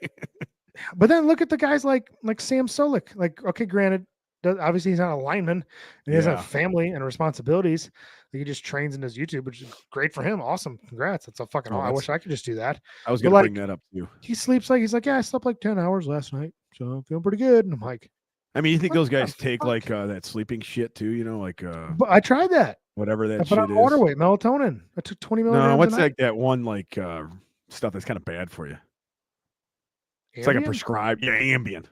A: But then look at the guys like Sam Solik. Like, okay, granted, obviously he's not a lineman and he doesn't have family and responsibilities. Like, he just trains and does YouTube, which is great for him. Awesome. Congrats. That's a fucking I wish I could just do that.
B: I was
A: But,
B: going to bring
A: like,
B: that up too.
A: He's like, yeah, I slept like 10 hours last night. So I'm feeling pretty good. And I'm like,
B: I mean, you think
A: what
B: those
A: the
B: guys take
A: fuck?
B: like that sleeping shit too? You know, like
A: but I tried that.
B: whatever
A: I
B: that
A: put
B: shit
A: on
B: is.
A: water weight, melatonin. I took 20 milligrams.
B: No, what's
A: a night.
B: like that one like stuff that's kind of bad for you? It's like a
A: Ambien?
B: prescribed, Ambien.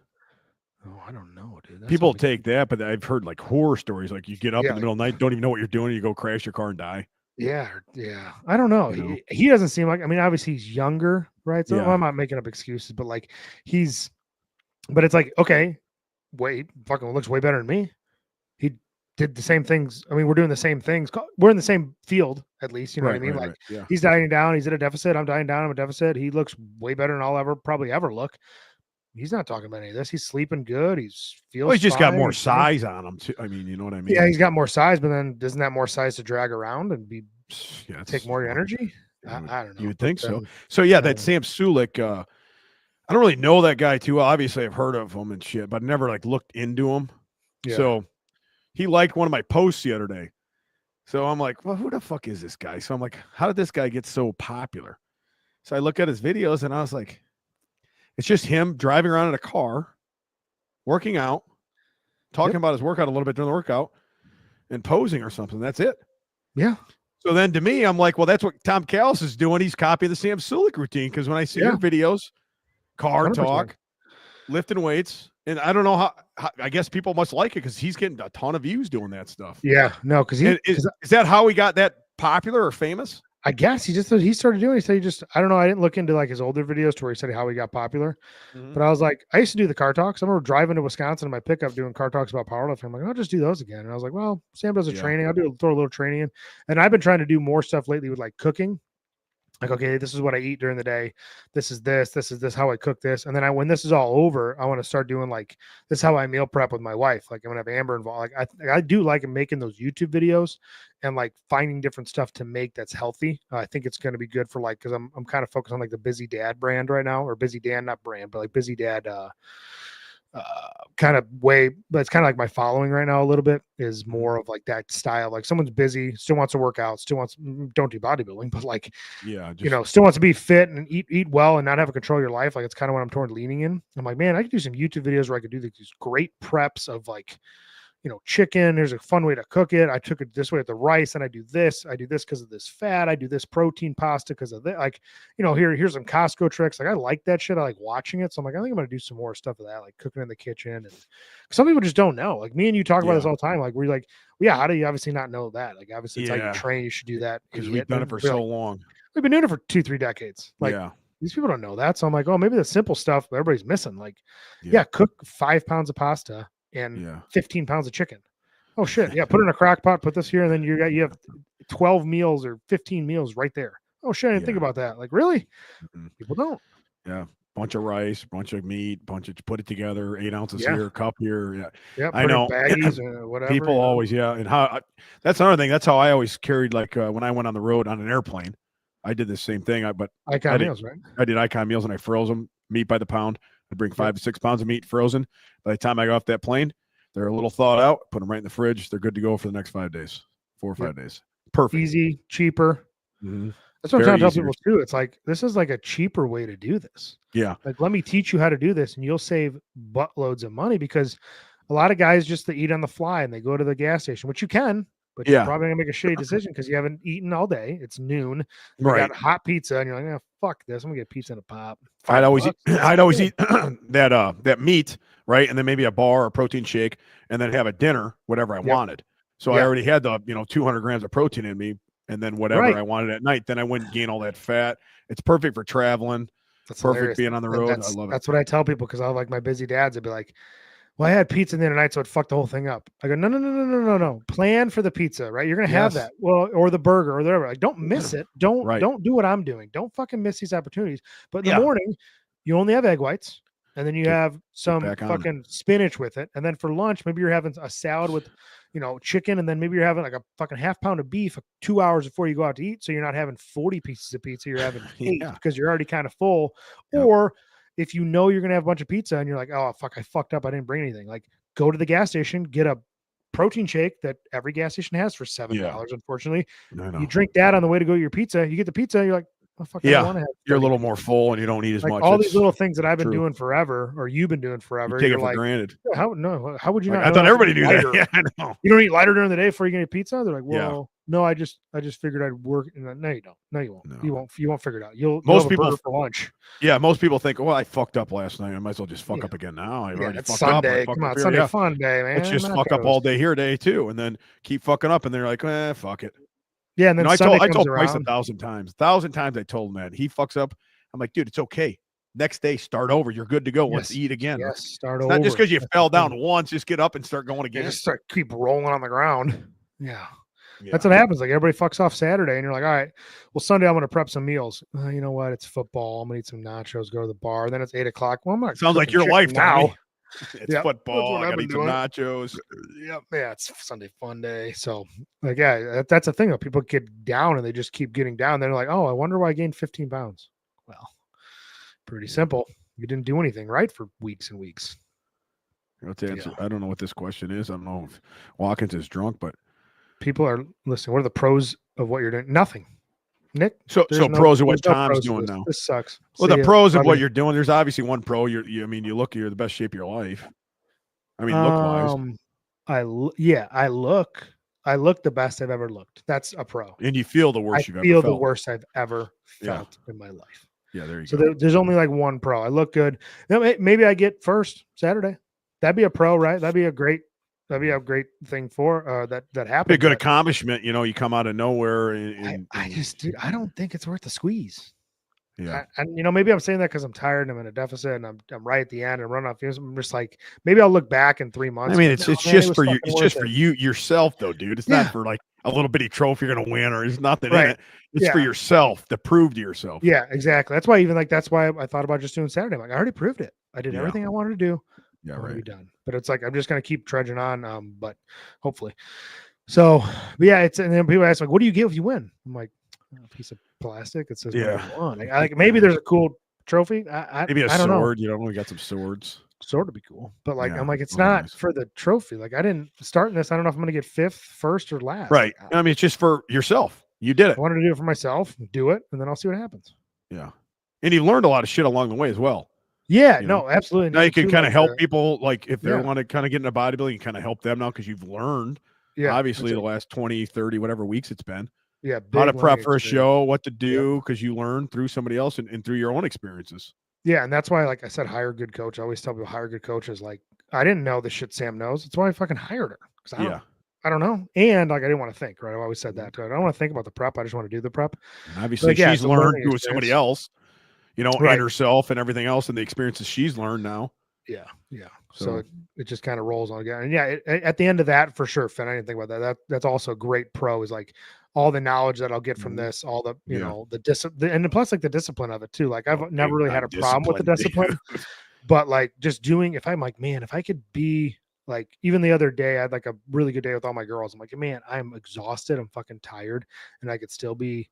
A: Oh, I don't know, dude. That's
B: People
A: something-
B: take that, but I've heard like horror stories. Like you get up
A: Yeah,
B: in the middle of the night, don't even know what you're doing, and you go crash your car and die.
A: Yeah. I don't know.
B: You know?
A: He doesn't seem like, I mean, obviously he's younger, right? So
B: Yeah.
A: I'm not making up excuses, but like but it's like, okay, wait, fucking looks way better than me. He did the same things. I mean, we're doing the same things. We're in the same field, at least. You know what I mean? Like,
B: yeah.
A: he's dieting down. He's at a deficit. I'm dieting down. I'm a deficit. He looks way better than I'll probably ever look. He's not talking about any of this. He's sleeping good. He's feels.
B: Well, he's just got
A: fine.
B: more
A: He's fine.
B: size on him too. I mean, you know what I mean?
A: Yeah, he's got more size, but then doesn't that more size to drag around and
B: Yeah,
A: take more of your energy?
B: You would-
A: I don't know.
B: You would think so.
A: Um,
B: So yeah,
A: I
B: that
A: don't
B: Sam Sulik, I don't really know that guy too well. Obviously, I've heard of him and shit, but never like looked into him.
A: Yeah.
B: So he liked one of my posts the other day. So I'm like, well, who the fuck is this guy? So I'm like, how did this guy get so popular? So I look at his videos and I was like, it's just him driving around in a car, working out, talking about his workout a little bit during the workout, and posing or something. That's it.
A: Yeah.
B: So then to me, I'm like, well, that's what Tom Callis is doing. He's copying the Sam Sulik routine. Because when I see your videos, car
A: 100%.
B: talk, lifting weights, and I don't know how I guess people must like it because he's getting a ton of views doing that stuff.
A: Yeah. No, because
B: And is that how he got that popular or famous?
A: I guess he started doing. He said I don't know. I didn't look into like his older videos to where he said how he got popular.
B: Mhm.
A: But I was like, I used to do the car talks. I remember driving to Wisconsin in my pickup doing car talks about powerlifting. I'm like, I'll just do those again. And I was like, well, Sam does a
B: Yeah.
A: training. I'll throw a little training in. And I've been trying to do more stuff lately with like cooking. Like, okay, this is what I eat during the day. This is this, how I cook this. And then when this is all over, I want to start doing like, this is how I meal prep with my wife. Like I'm going to have Amber involved. Like I do like making those YouTube videos and like finding different stuff to make that's healthy. I think it's going to be good for like, cause I'm kind of focused on like the Busy Dad brand right now, or Busy Dan, not brand, but like Busy Dad, kind of way, but it's kind of like my following right now a little bit is more of like that style. Like someone's busy, still wants to work out, don't do bodybuilding, but like,
B: Yeah.
A: still wants to be fit and eat well and not have to control your life. Like it's kind of what I'm toward leaning in. I'm like, man, I could do some YouTube videos where I could do these great preps of like, chicken. There's a fun way to cook it. I took it this way with the rice, and I do this because of this fat. I do this protein pasta because of that. Like, here's some Costco tricks. Like I like that shit. I like watching it. So I'm like, I think I'm gonna do some more stuff of that, like cooking in the kitchen. And some people just don't know. Like me and you talk about this all the time. Like we're like, well, yeah, how do you obviously not know that? Like obviously it's how you train. You should do that
B: because we've done it for so long.
A: We've been doing it for 2-3 decades. Like these people don't know that. So I'm like, oh, maybe the simple stuff everybody's missing. Like, cook 5 pounds of pasta and 15 pounds of chicken. Oh shit. Yeah. Put it in a crock pot, put this here, and then you have 12 meals or 15 meals right there. Oh shit. I didn't think about that. Like, really? Mm-hmm. People don't.
B: Yeah. Bunch of rice, bunch of meat, put it together, 8 ounces here, cup here. Yeah.
A: Yeah.
B: I know.
A: Baggies or whatever.
B: People always, and that's another thing. That's how I always carried, like when I went on the road on an airplane, I did the same thing. But
A: Icon meals, right?
B: I did Icon meals and I froze them, meat by the pound. I'd bring 5 to 6 pounds of meat frozen. By the time I got off that plane, they're a little thawed out, put them right in the fridge. They're good to go for the next 5 days, 4 or 5 days. Perfect.
A: Easy, cheaper.
B: Mm-hmm.
A: That's what I'm trying to tell people too. It's like, this is like a cheaper way to do this.
B: Yeah.
A: Like, let me teach you how to do this and you'll save buttloads of money, because a lot of guys just, they eat on the fly and they go to the gas station, which you can, but you're probably gonna make a shitty decision because you haven't eaten all day. It's noon. You got hot pizza and you're like, fuck this. I'm gonna get pizza and a pop.
B: I'd always eat that meat, right? And then maybe a bar or protein shake, and then have a dinner, whatever I wanted. So I already had the 200 grams of protein in me, and then whatever I wanted at night. Then I wouldn't gain all that fat. It's perfect for traveling.
A: That's
B: perfect
A: hilarious.
B: Being on the road. I love it.
A: That's what I tell people, because I like my busy dads. I'd be like, well, I had pizza the other night, so it fucked the whole thing up. I go, no. Plan for the pizza, right? You're gonna have that. Well, or the burger or whatever. Like, don't miss it. Don't do what I'm doing. Don't fucking miss these opportunities. But in the morning, you only have egg whites, and then you have some fucking spinach with it. And then for lunch, maybe you're having a salad with, chicken, and then maybe you're having like a fucking half pound of beef 2 hours before you go out to eat. So you're not having 40 pieces of pizza. You're having 8 because you're already kind of full. Or if you're going to have a bunch of pizza and you're like, oh, fuck, I fucked up. I didn't bring anything. Like, go to the gas station, get a protein shake that every gas station has for $7, unfortunately. You drink that on the way to go to your pizza. You get the pizza, you're like, oh, fuck, I don't want to have
B: you're a little more full and you don't eat as much.
A: All these little things that I've been doing forever, or you've been doing forever.
B: You take it for granted.
A: How would you not?
B: I thought everybody knew that. Yeah, I know.
A: You don't eat lighter during the day before you get a pizza? They're like, well, no, I just figured I'd work. No, you don't. No, you won't. No. You won't figure it out. Most people for lunch.
B: Yeah, most people think, well, I fucked up last night. I might as well just fuck up again now. I've already fucked
A: Sunday.
B: up.
A: Come on, Sunday fun day, man.
B: Let's just fuck up all day here, day too, and then keep fucking up. And they're like, fuck it.
A: Yeah, and then
B: I told Bryce 1,000 times. 1,000 times I told him that. He fucks up. I'm like, dude, it's okay. Next day, start over. You're good to go. Let's eat again.
A: Yes, start
B: it's
A: over.
B: Not just because you fell down once, just get up and start going again.
A: Just keep rolling on the ground. Yeah. That's what happens. Like, everybody fucks off Saturday, and you're like, all right, well, Sunday I'm going to prep some meals. You know what? It's football. I'm going to eat some nachos, go to the bar. Then it's 8 o'clock. Well, I'm not.
B: Sounds like your life
A: now.
B: It's football. I got to eat some nachos.
A: Yep. Yeah, it's Sunday fun day. So, like, that's the thing. Though. People get down and they just keep getting down. They're like, oh, I wonder why I gained 15 pounds. Well, pretty simple. You didn't do anything right for weeks and weeks.
B: Let's answer. I don't know what this question is. I don't know if Watkins is drunk, but
A: people are listening. What are the pros of what you're doing? Nothing. Nick.
B: So pros of what Tom's doing now.
A: This sucks.
B: Well, the pros of what you're doing. There's obviously one pro. You're the best shape of your life. I mean, look wise. I look the best I've ever looked. That's a pro. And you feel the worst you've ever felt.
A: I feel the worst I've ever felt in my life.
B: Yeah, there you
A: go.
B: So
A: there's only like one pro. I look good. Maybe I get first Saturday. That'd be a pro, right? That'd be a great That'd be a great thing for that
B: Be a
A: happened.
B: good
A: but
B: accomplishment. You know, you come out of nowhere.
A: I just, dude, I don't think it's worth the squeeze.
B: Yeah.
A: And maybe I'm saying that because I'm tired and I'm in a deficit and I'm right at the end and running off fumes. I'm just like, maybe I'll look back in 3 months.
B: I mean,
A: like,
B: it's
A: "No, man, it
B: just
A: was
B: for you.
A: fucking
B: It's
A: worth
B: just for
A: it."
B: you yourself, though, dude. It's
A: Yeah.
B: not for like a little bitty trophy you're gonna win, or there's nothing in
A: Right.
B: it. It's for
A: Yeah.
B: yourself to prove to yourself.
A: Yeah, exactly. That's why that's why I thought about just doing Saturday. I'm like, I already proved it. I did
B: Yeah.
A: everything I wanted to do.
B: Yeah,
A: I want to be
B: right.
A: done. But it's like I'm just gonna keep trudging on. But hopefully. So, but yeah, and then people ask like, "What do you get if you win?" I'm like, "A piece of plastic that says what
B: Yeah.
A: I won." Like maybe there's a cool trophy.
B: Maybe a
A: I don't know.
B: sword. You know, we got some swords.
A: Sort of be cool, but like
B: Yeah,
A: I'm like, it's
B: those are
A: not
B: nice.
A: for the trophy. Like I didn't start in this. I don't know if I'm gonna get 5th, 1st, or last.
B: Right.
A: Like,
B: I mean, it's just for yourself. You did
A: I
B: it.
A: wanted to do it for myself, do it, and then I'll see what happens.
B: Yeah. And you learned a lot of shit along the way as well.
A: Yeah,
B: You
A: no,
B: know?
A: absolutely.
B: Now you can
A: Too,
B: kind of
A: like
B: help
A: the-
B: people, like if they
A: Yeah.
B: want to kind of get into bodybuilding, you kind of help them now because you've learned,
A: Yeah,
B: obviously,
A: that's
B: the last 20, 30, whatever weeks it's been,
A: yeah,
B: how to
A: big
B: prep
A: learning
B: for a
A: experience.
B: show, what to do, because you learned through somebody else and through your own experiences.
A: Yeah, and that's why, like I said, hire a good coach. I always tell people hire good coaches. Like I didn't know the shit Sam knows. That's why I fucking hired her. Because I don't know. And like I didn't want to think, right? I always said that too. I don't want to think about the prep. I just want to do the prep.
B: And obviously,
A: Like, yeah,
B: she's
A: it's a
B: learned
A: learning
B: through somebody
A: experience.
B: else, you know,
A: Right.
B: and herself and everything else and the experiences she's learned now.
A: Yeah, yeah. So
B: So
A: it just kind of rolls on again. And yeah, at the end of that, for sure, Finn, I didn't think about that. That's also a great pro is like all the knowledge that I'll get from
B: Mhm.
A: this, all the you
B: Yeah.
A: know the discipline, and plus like the discipline of it too. Like I've never
B: big
A: really had a
B: time
A: problem with the
B: discipline,
A: discipline, but like just doing. If I'm like, man, if I could be like, even the other day, I had like a really good day with all my girls. I'm like, man, I'm exhausted. I'm fucking tired, and I could still be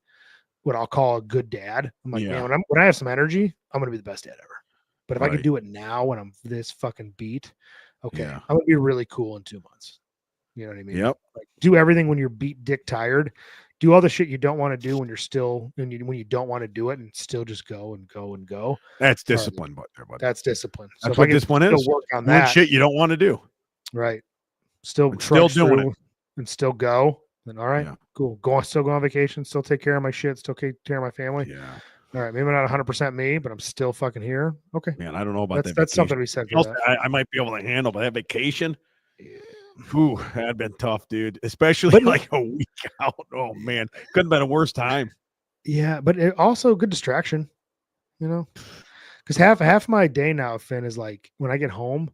A: what I'll call a good dad. I'm like,
B: Yeah.
A: man, when I have some energy, I'm gonna be the best dad ever. But if I
B: Right.
A: could do it now when I'm this fucking beat, okay,
B: Yeah.
A: I'm gonna be really cool in 2 months. You know what I mean?
B: Yep.
A: Like do everything when you're beat dick tired. Do all the shit you don't want to do when you're still when you don't want to do it, and still just go and go and go.
B: That's
A: Sorry.
B: discipline, but
A: That's discipline. So
B: that's
A: if I
B: what
A: could
B: discipline
A: still
B: is.
A: work on
B: Doing
A: that,
B: shit you don't want to do.
A: right? Still
B: And still
A: trudge
B: doing
A: through and still go. Then all right,
B: Yeah.
A: cool. Still go on vacation. Still take care of my shit. Still take care of my family.
B: Yeah.
A: All right, maybe not 100% me, but I'm still fucking here. Okay,
B: Man, I don't know about
A: that's
B: that.
A: something we said for
B: vacation.
A: that.
B: I might be able to handle, but that vacation,
A: Yeah.
B: whew, that'd been tough, dude. Especially
A: But-
B: like a week out. Oh man, couldn't have been a worse time.
A: Yeah, but it also good distraction, you know, because half my day now, Finn, is like when I get home,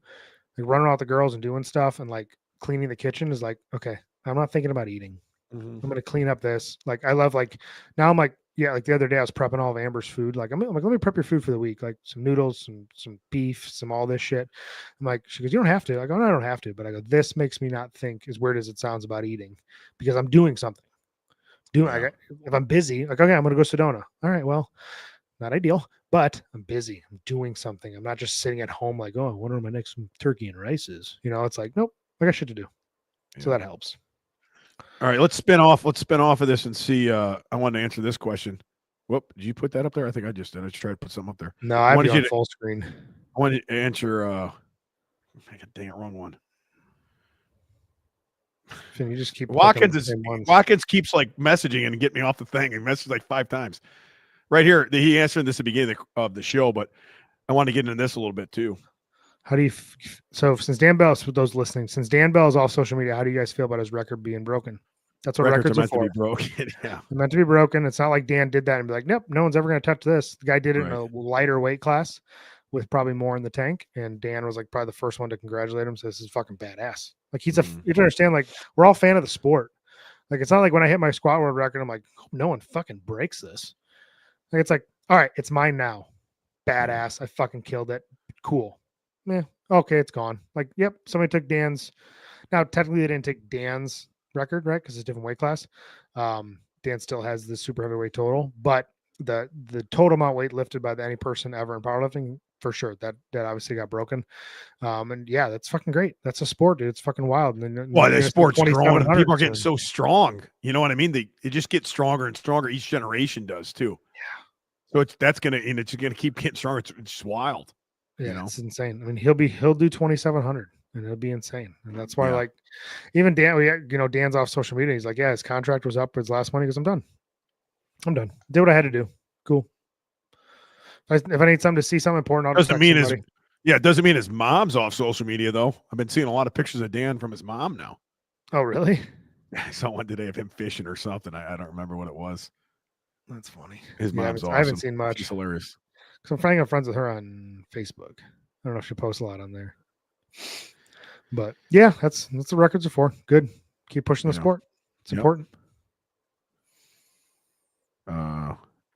A: like running out the girls and doing stuff and like cleaning the kitchen is like, okay, I'm not thinking about eating. I'm gonna clean up this. Like I love like now I'm like, yeah, like the other day I was prepping all of Amber's food. Like I'm like, let me prep your food for the week, like some noodles, some beef, some all this shit. I'm like, she goes, you don't have to. I go, no, I don't have to. But I go, this makes me not think as weird as it sounds about eating because I'm doing something.
B: Yeah.
A: If I'm busy, like okay, I'm gonna go Sedona. All right, well, not ideal, but I'm busy. I'm doing something. I'm not just sitting at home like, oh, I wonder what my next turkey and rice is. You know, it's like, nope, I got shit to do. So
B: Yeah.
A: that helps.
B: All right, let's spin off of this and see. I wanted to answer this question. Whoop, did you put that up there? I think I just did. I just tried to put something up there.
A: No, I have
B: wanted
A: you
B: you
A: on
B: to-
A: full screen.
B: I wanted to answer dang it, wrong one.
A: Finn, you just keep
B: Watkins keeps like messaging and get me off the thing and messaged like 5 times. Right here, he answered this at the beginning of the show, but I want to get into this a little bit too.
A: How do you so since Dan Bell, for those listening, since Dan Bell is off social media, how do you guys feel about his record being broken? That's what records are
B: meant
A: for.
B: to be broken. Yeah,
A: They're meant to be broken. It's not like Dan did that and be like, nope, no one's ever going to touch this. The guy did it in a lighter weight class with probably more in the tank, and Dan was like probably the first one to congratulate him. So this is fucking badass. Like he's you have to understand, like we're all fan of the sport. Like it's not like when I hit my squat world record, I'm like, no one fucking breaks this. Like it's like, all right, it's mine now. Badass. I fucking killed it. Cool. Yeah. Okay, it's gone. Like, yep, somebody took Dan's. Now, technically, they didn't take Dan's record, right? Because it's a different weight class. Dan still has the super heavyweight total, but the total amount weight lifted by any person ever in powerlifting, for sure, that obviously got broken. And yeah, that's fucking great. That's a sport, dude. It's fucking wild. And
B: well, the sport's growing. And people are getting
A: soon.
B: so strong. You know what I mean? They just get stronger and stronger. Each generation does too.
A: Yeah.
B: So it's gonna keep getting stronger. It's just wild.
A: Yeah,
B: you know?
A: It's insane. I mean, he'll do 2,700, and it'll be insane. And that's why, like, even Dan, Dan's off social media. He's like, yeah, his contract was up for his last money because I'm done. Did what I had to do. Cool. If I need something to see something important, I'll
B: doesn't mean his Yeah, it doesn't mean his mom's off social media though. I've been seeing a lot of pictures of Dan from his mom now.
A: Oh, really?
B: I saw one today of him fishing or something. I don't remember what it was.
A: That's funny.
B: His
A: Yeah,
B: mom's
A: I haven't
B: awesome.
A: seen much.
B: She's hilarious.
A: Because I'm friends with her on Facebook. I don't know if she posts a lot on there. But yeah, that's the records are for. Good. Keep pushing the
B: Yeah.
A: sport. It's
B: Yep.
A: important.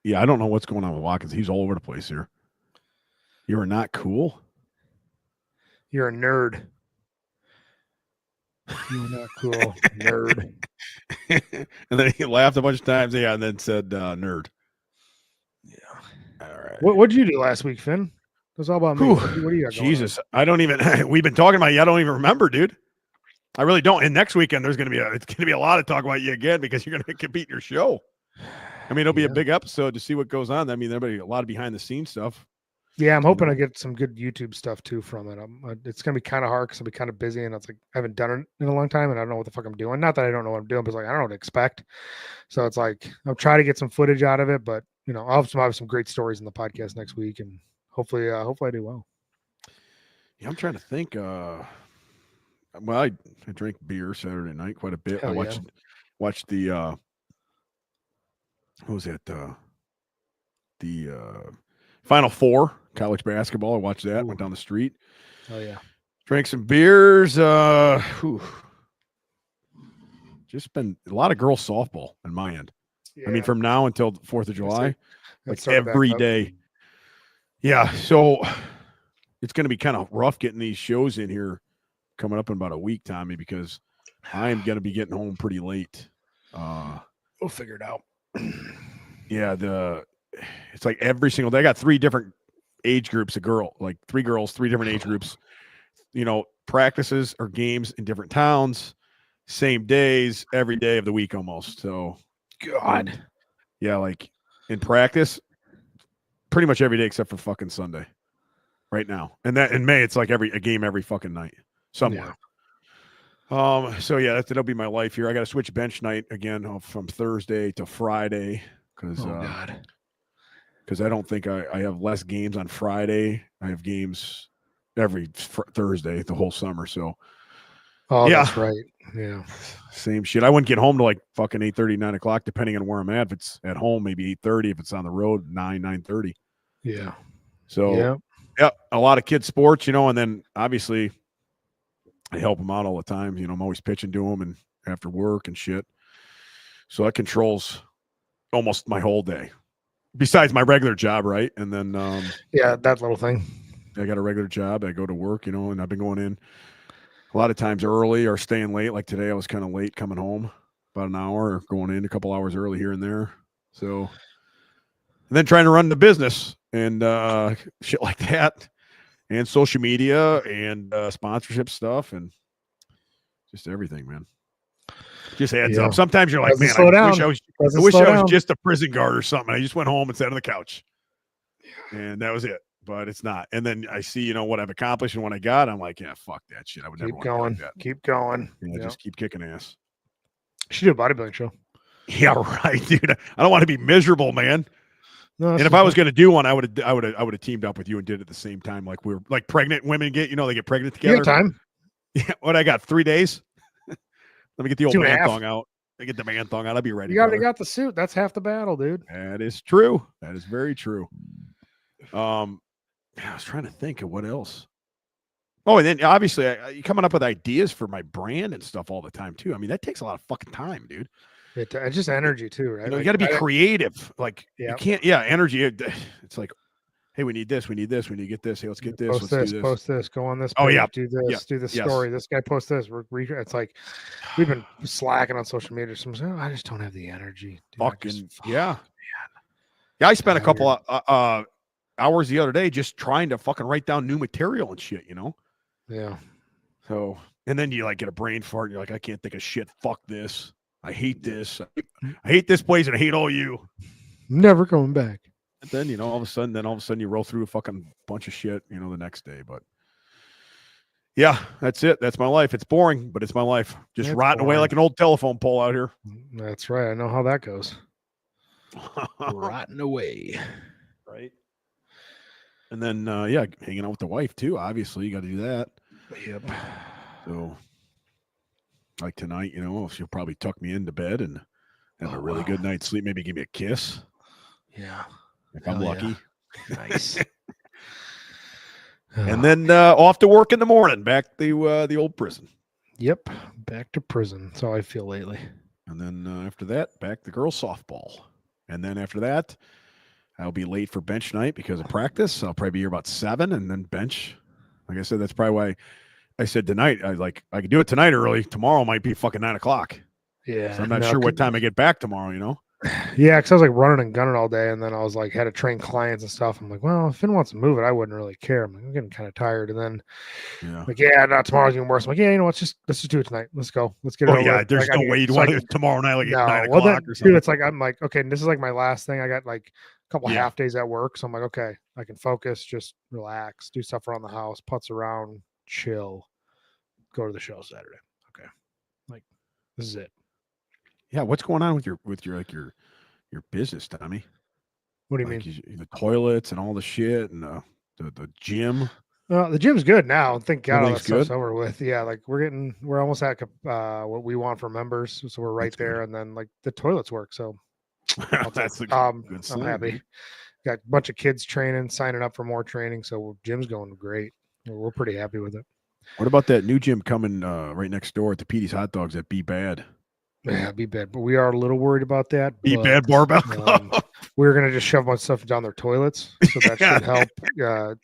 B: Yeah, I don't know what's going on with Watkins. He's all over the place here. You are not cool.
A: You're a nerd. You're not cool, nerd.
B: And then he laughed a bunch of times. Yeah, and then said nerd.
A: Yeah.
B: All right.
A: What'd you do last week, Finn? It was all about me.
B: Whew.
A: What do you got going
B: Jesus, I don't even. We've been talking about you. I don't even remember, dude. I really don't. And next weekend there's going to be a lot of talk about you again because you're going to compete in your show. I mean, it'll be a big episode to see what goes on. I mean, there'll be a lot of behind the scenes stuff.
A: Yeah, I'm hoping I get some good YouTube stuff too from it. It's gonna be kind of hard because I'll be kind of busy, and it's like I haven't done it in a long time, and I don't know what the fuck I'm doing. Not that I don't know what I'm doing, but it's like I don't know what to expect. So it's like I'll try to get some footage out of it, but I'll have some great stories in the podcast next week, and hopefully I do well.
B: Yeah, I'm trying to think. Well, I drank beer Saturday night quite a bit.
A: Hell
B: I watched the what was it? The Final Four college basketball. I watched that.
A: Ooh.
B: Went down the street.
A: Oh yeah.
B: Drank some beers. Just been a lot of girls softball on my end.
A: Yeah.
B: I mean, from now until the 4th of July,
A: That's
B: like every day. Yeah. So it's going to be kind of rough getting these shows in here coming up in about a week, Tommy, because I'm going to be getting home pretty late.
A: We'll figure it out.
B: Yeah. It's like every single day. I got 3 different age groups of like 3 girls, 3 different age groups, practices or games in different towns, same days, every day of the week almost. So
A: God.
B: Yeah, like in practice, pretty much every day except for fucking Sunday right now. And that in May, it's like a game every fucking night somewhere. Yeah. So yeah, that'll be my life here. I got to switch bench night again from Thursday to Friday because I don't think I have less games on Friday. I have games every Thursday the whole summer. So
A: that's right. Yeah.
B: Same shit. I wouldn't get home to like fucking 8:30, 9 o'clock, depending on where I'm at. If it's at home, maybe 8:30. If it's on the road, 9:30.
A: Yeah.
B: So yeah, a lot of kids sports, and then obviously I help them out all the time. I'm always pitching to them and after work and shit. So that controls almost my whole day. Besides my regular job, right? And then
A: that little thing.
B: I got a regular job. I go to work, and I've been going in a lot of times early or staying late. Like today, I was kind of late coming home, about an hour, or going in a couple hours early here and there. So, and then trying to run the business and shit like that, and social media and sponsorship stuff and just everything, man. Just adds up. Sometimes you're like, man, I wish I was just a prison guard or something. I just went home and sat on the couch, and that was it. But it's not. And then I see, what I've accomplished and what I got. I'm like, yeah, fuck that shit. I would never want to do like that.
A: Keep going.
B: Yeah, just keep kicking ass.
A: You should do a bodybuilding show.
B: Yeah, right, dude. I don't want to be miserable, man.
A: No,
B: and if I was going to do one, I would have teamed up with you and did it at the same time. Like we were like pregnant women get, they get pregnant together.
A: You got time.
B: Yeah. What I got 3 days. Let me get the old man thong out. I get the man thong out. I'll be ready.
A: You already got the suit. That's half the battle, dude.
B: That is true. That is very true. I was trying to think of what else. Oh, and then obviously you're coming up with ideas for my brand and stuff all the time too. I mean, that takes a lot of fucking time, dude.
A: It's just energy too, right?
B: You got to be creative. Like you can't. Yeah, energy. It's like, hey, we need this. We need this. We need to get this. Hey, let's get this.
A: Let's do this. Post this. Go on this.
B: Page,
A: do this. Do this story. This guy posts this. It's like we've been slacking on social media. Someone's I just don't have the energy.
B: Dude, yeah. I spent a couple of hours the other day just trying to fucking write down new material and shit.
A: Yeah.
B: So, and then you like get a brain fart. And you're like, I can't think of shit. Fuck this. I hate this. I hate this place and I hate all you.
A: Never coming back.
B: And then, all of a sudden you roll through a fucking bunch of shit, the next day. But yeah, that's it. That's my life. It's boring, but it's my life. Just rotting away like an old telephone pole out here.
A: That's right. I know how that goes. Rotting away.
B: Right. And then yeah, hanging out with the wife too. Obviously, you got to do that.
A: Yep.
B: So, like tonight, she'll probably tuck me into bed and have a really good night's sleep. Maybe give me a kiss.
A: Yeah.
B: If I'm lucky.
A: Yeah. Nice.
B: And then off to work in the morning, back to the old prison.
A: Yep. Back to prison. That's how I feel lately.
B: And then after that, back to girls softball. And then after that, I'll be late for bench night because of practice. I'll probably be here about 7 and then bench. Like I said, that's probably why I said tonight. I could do it tonight early. Tomorrow might be fucking 9 o'clock.
A: Yeah.
B: So I'm not sure what time I get back tomorrow,
A: Yeah, because I was like running and gunning all day, and then I was like had to train clients and stuff. I'm like, well, if Finn wants to move it, I wouldn't really care. I'm getting kind of tired, and then like, yeah, no, tomorrow's even worse. I'm like, yeah, you know what? Let's just do it tonight. Let's go. Let's get it over.
B: Yeah, there's no way you'd want it tomorrow night like at 9 o'clock or something.
A: Dude, it's like I'm like, okay, this is like my last thing. I got like a couple half days at work, so I'm like, okay, I can focus, just relax, do stuff around the house, putz around, chill, go to the show Saturday. Okay, like this is it.
B: Yeah, what's going on with your business, Tommy?
A: What do you mean?
B: The toilets and all the shit and the gym.
A: The gym's good now. Thank God all that stuff's
B: good?
A: over with. Yeah, like we're almost at what we want for members, so we're right there. And then like the toilets work, so
B: that's good.
A: I'm happy. Got a bunch of kids training, signing up for more training, so gym's going great. We're pretty happy with it.
B: What about that new gym coming right next door at the Petey's Hot Dogs at Be Bad?
A: Yeah, Be Bad, but we are a little worried about that.
B: Be Bad Barbell Club.
A: We're gonna just shove a bunch of stuff down their toilets, so that should help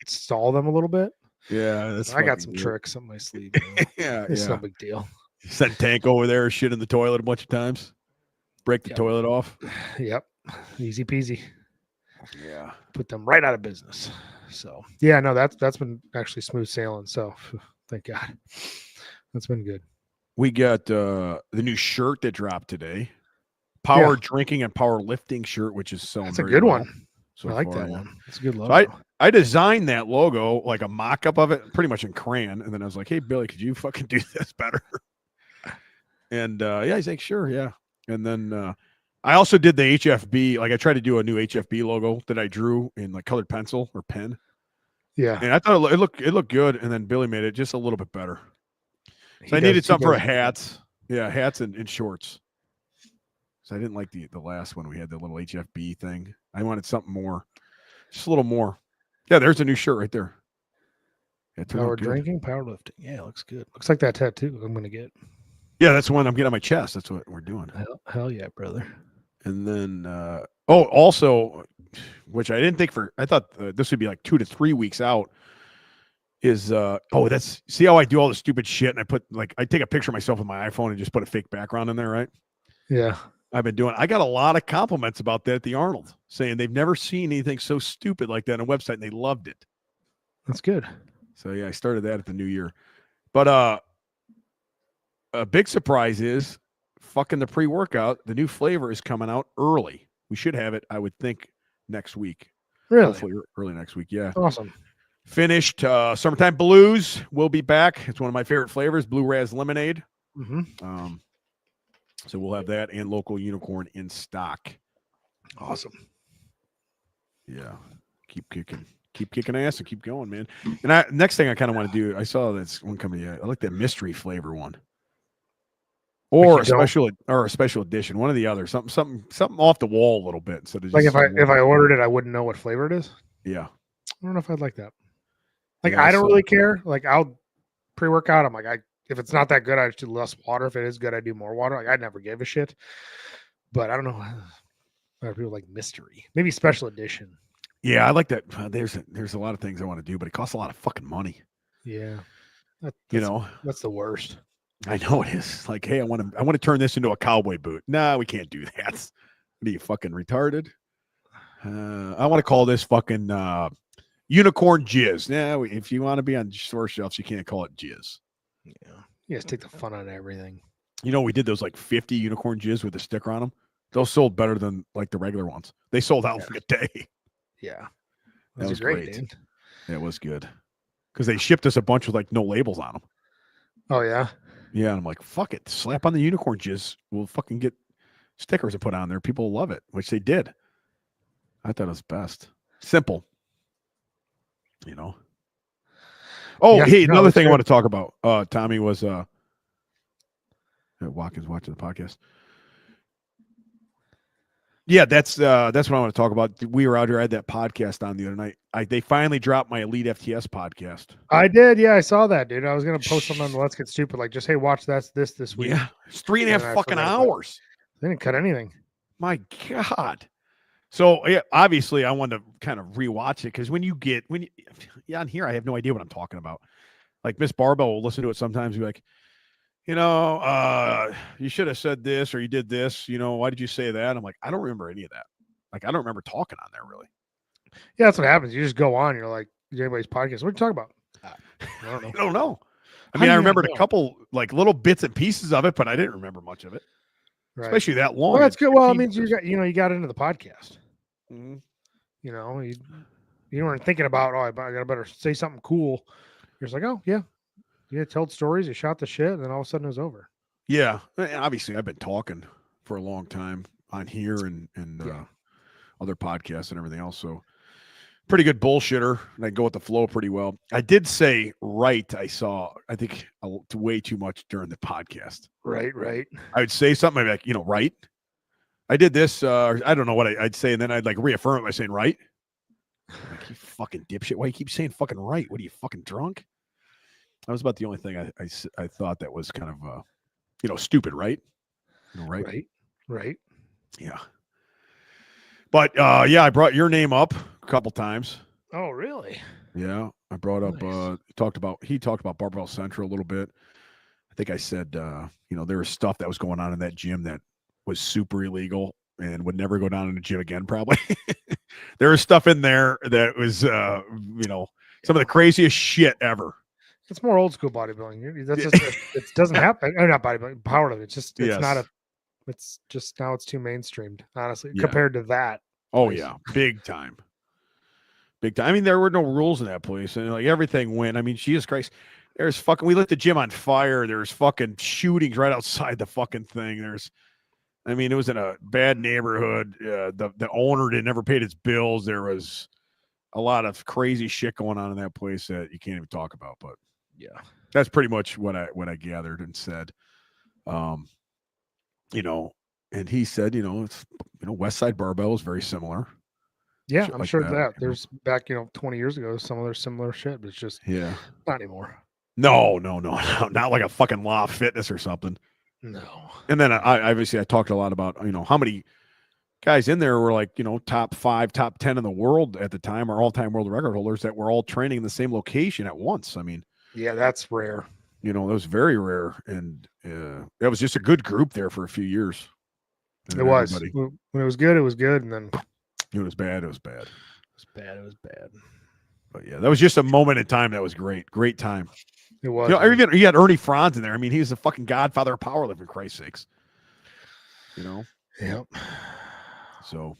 A: stall them a little bit.
B: Yeah,
A: I got some tricks up my sleeve.
B: Yeah,
A: it's no big deal.
B: Send Tank over there, shit in the toilet a bunch of times, break the toilet off.
A: Yep, easy peasy.
B: Yeah,
A: put them right out of business. So yeah, no, that's been actually smooth sailing. So thank God, that's been good.
B: We got the new shirt that dropped today, power drinking and power lifting shirt, which is selling.
A: That's a good one.
B: So
A: I like that one. It's a good logo.
B: So I designed that logo, like a mock-up of it, pretty much in crayon, and then I was like, "Hey, Billy, could you fucking do this better?" And yeah, he's like, "Sure, yeah." And then I also did the HFB. Like I tried to do a new HFB logo that I drew in like colored pencil or pen.
A: Yeah,
B: and I thought it looked good, and then Billy made it just a little bit better. So I needed something for hats. Yeah, hats and shorts. So I didn't like the last one. We had the little HFB thing. I wanted something more, just a little more. Yeah, there's a new shirt right there.
A: Power drinking, power lifting. Yeah, it looks good. Looks like that tattoo I'm going to get.
B: Yeah, that's the one I'm getting on my chest. That's what we're doing.
A: Hell yeah, brother.
B: And then, also, which I didn't think I thought this would be like 2 to 3 weeks out. Is see how I do all the stupid shit and I take a picture of myself with my iPhone and just put a fake background in there, right?
A: Yeah.
B: I got a lot of compliments about that at the Arnold, saying they've never seen anything so stupid like that on a website and they loved it.
A: That's good.
B: So yeah, I started that at the new year. But a big surprise is fucking the pre-workout. The new flavor is coming out early. We should have it, I would think, next week.
A: Really?
B: Hopefully early next week. Yeah.
A: Awesome.
B: Finished Summertime Blues will be back. It's one of my favorite flavors, Blue Raz Lemonade.
A: Mm-hmm.
B: So we'll have that and Local Unicorn in stock.
A: Awesome.
B: Yeah. Keep kicking ass and keep going, man. And next thing I kind of want to do, I saw this one coming. I like that mystery flavor one. Or a special edition, one or the other, something off the wall a little bit. So
A: like if I ordered it, I wouldn't know what flavor it is.
B: Yeah.
A: I don't know if I'd like that. Like, I don't really care. Like, I'll pre-workout. I'm like, if it's not that good, I just do less water. If it is good, I do more water. Like, I never gave a shit. But I don't know. People like mystery, maybe special edition.
B: Yeah, I like that. There's a lot of things I want to do, but it costs a lot of fucking money.
A: Yeah, that's the worst.
B: I know it is. Like, hey, I want to turn this into a cowboy boot. No, we can't do that. Are you fucking retarded? I want to call this fucking unicorn jizz. Now, if you want to be on store shelves, you can't call it jizz.
A: Yeah, you guys take the fun out of everything.
B: We did those like 50 unicorn jizz with a sticker on them. Those sold better than like the regular ones. They sold out in a day.
A: Yeah,
B: that was great.
A: Dude.
B: Yeah, it was good because they shipped us a bunch with like no labels on them.
A: Oh yeah,
B: yeah. And I'm like, fuck it, slap on the unicorn jizz. We'll fucking get stickers to put on there. People love it, which they did. I thought it was best. Simple. You know. Oh,
A: Yeah,
B: hey,
A: no,
B: another
A: it's
B: thing I
A: good.
B: want to talk about, Tommy, was Watkins watching the podcast. Yeah, that's what I want to talk about. We were out here. I had that podcast on the other night. They finally dropped my Elite FTS podcast.
A: I did. Yeah, I saw that, dude. I was gonna post something on the Let's Get Stupid, like just hey, watch this week.
B: Yeah, it's 3.5
A: And I
B: fucking
A: forgot about it.
B: hours.
A: They didn't cut anything.
B: My God. So yeah, obviously I wanted to kind of rewatch it because when you on here, I have no idea what I'm talking about. Like Miss Barbell will listen to it sometimes and be like, you should have said this or you did this. Why did you say that? I'm like, I don't remember any of that. Like, I don't remember talking on there really.
A: Yeah, that's what happens. You just go on. You're like, anybody's podcast. What are you talking about? I don't know.
B: I don't know. I
A: How
B: mean,
A: do
B: I
A: you not
B: remembered a
A: know?
B: couple like little bits and pieces of it, but I didn't remember much of it,
A: Right.
B: especially that long.
A: Well, that's good. Well, it
B: 15
A: means you
B: years.
A: got you got into the podcast.
B: Mhm.
A: You weren't thinking about I got better say something cool. You're just like, oh yeah, you told stories. You shot the shit, and then all of a sudden it was over.
B: Yeah, obviously I've been talking for a long time on here and
A: Yeah.
B: other podcasts and everything else. So pretty good bullshitter, and I go with the flow pretty well. I did say right. I saw, I think, way too much during the podcast.
A: Right.
B: I would say something like, right. I did this. I don't know what I'd say, and then I'd like reaffirm it by saying right. I'm like, you fucking dipshit. Why you keep saying fucking right? What are you, fucking drunk? That was about the only thing I thought that was kind of stupid, right? Right.
A: Right.
B: Yeah. But yeah, I brought your name up a couple times.
A: Oh, really?
B: Yeah, I brought up.
A: Nice.
B: He talked about Barbell Central a little bit. I think I said, there was stuff that was going on in that gym that was super illegal and would never go down in the gym again. Probably there was stuff in there that was, some of the craziest shit ever.
A: It's more old school bodybuilding. That's just it doesn't happen. Not bodybuilding, powerlifting. It's not a. It's just now it's too mainstreamed, honestly, compared to that.
B: Oh yeah, big time. Big time. I mean, there were no rules in that place, and like everything went. I mean, Jesus Christ, there's fucking. We lit the gym on fire. There's fucking shootings right outside the fucking thing. It was in a bad neighborhood. The owner never paid his bills. There was a lot of crazy shit going on in that place that you can't even talk about. But yeah, that's pretty much what I gathered and said. And he said, it's West Side Barbell is very similar.
A: Yeah,
B: Shit
A: I'm
B: like
A: sure
B: that,
A: that there's back 20 years ago some other similar shit, but it's just not anymore.
B: No, not like a fucking Law of Fitness or something.
A: No.
B: And then I talked a lot about how many guys in there were like top 5, top 10 in the world at the time, or all-time world record holders that were all training in the same location at once. I mean,
A: yeah, that's rare.
B: That was very rare, and that was just a good group there for a few years.
A: It was. When it was good, and then
B: it was bad. It was bad.
A: It was bad.
B: But yeah, that was just a moment in time that was great. Great time.
A: It was.
B: Even you had Ernie Franz in there. I mean, he's the fucking godfather of powerlifting, for Christ's sakes.
A: Yep.
B: So,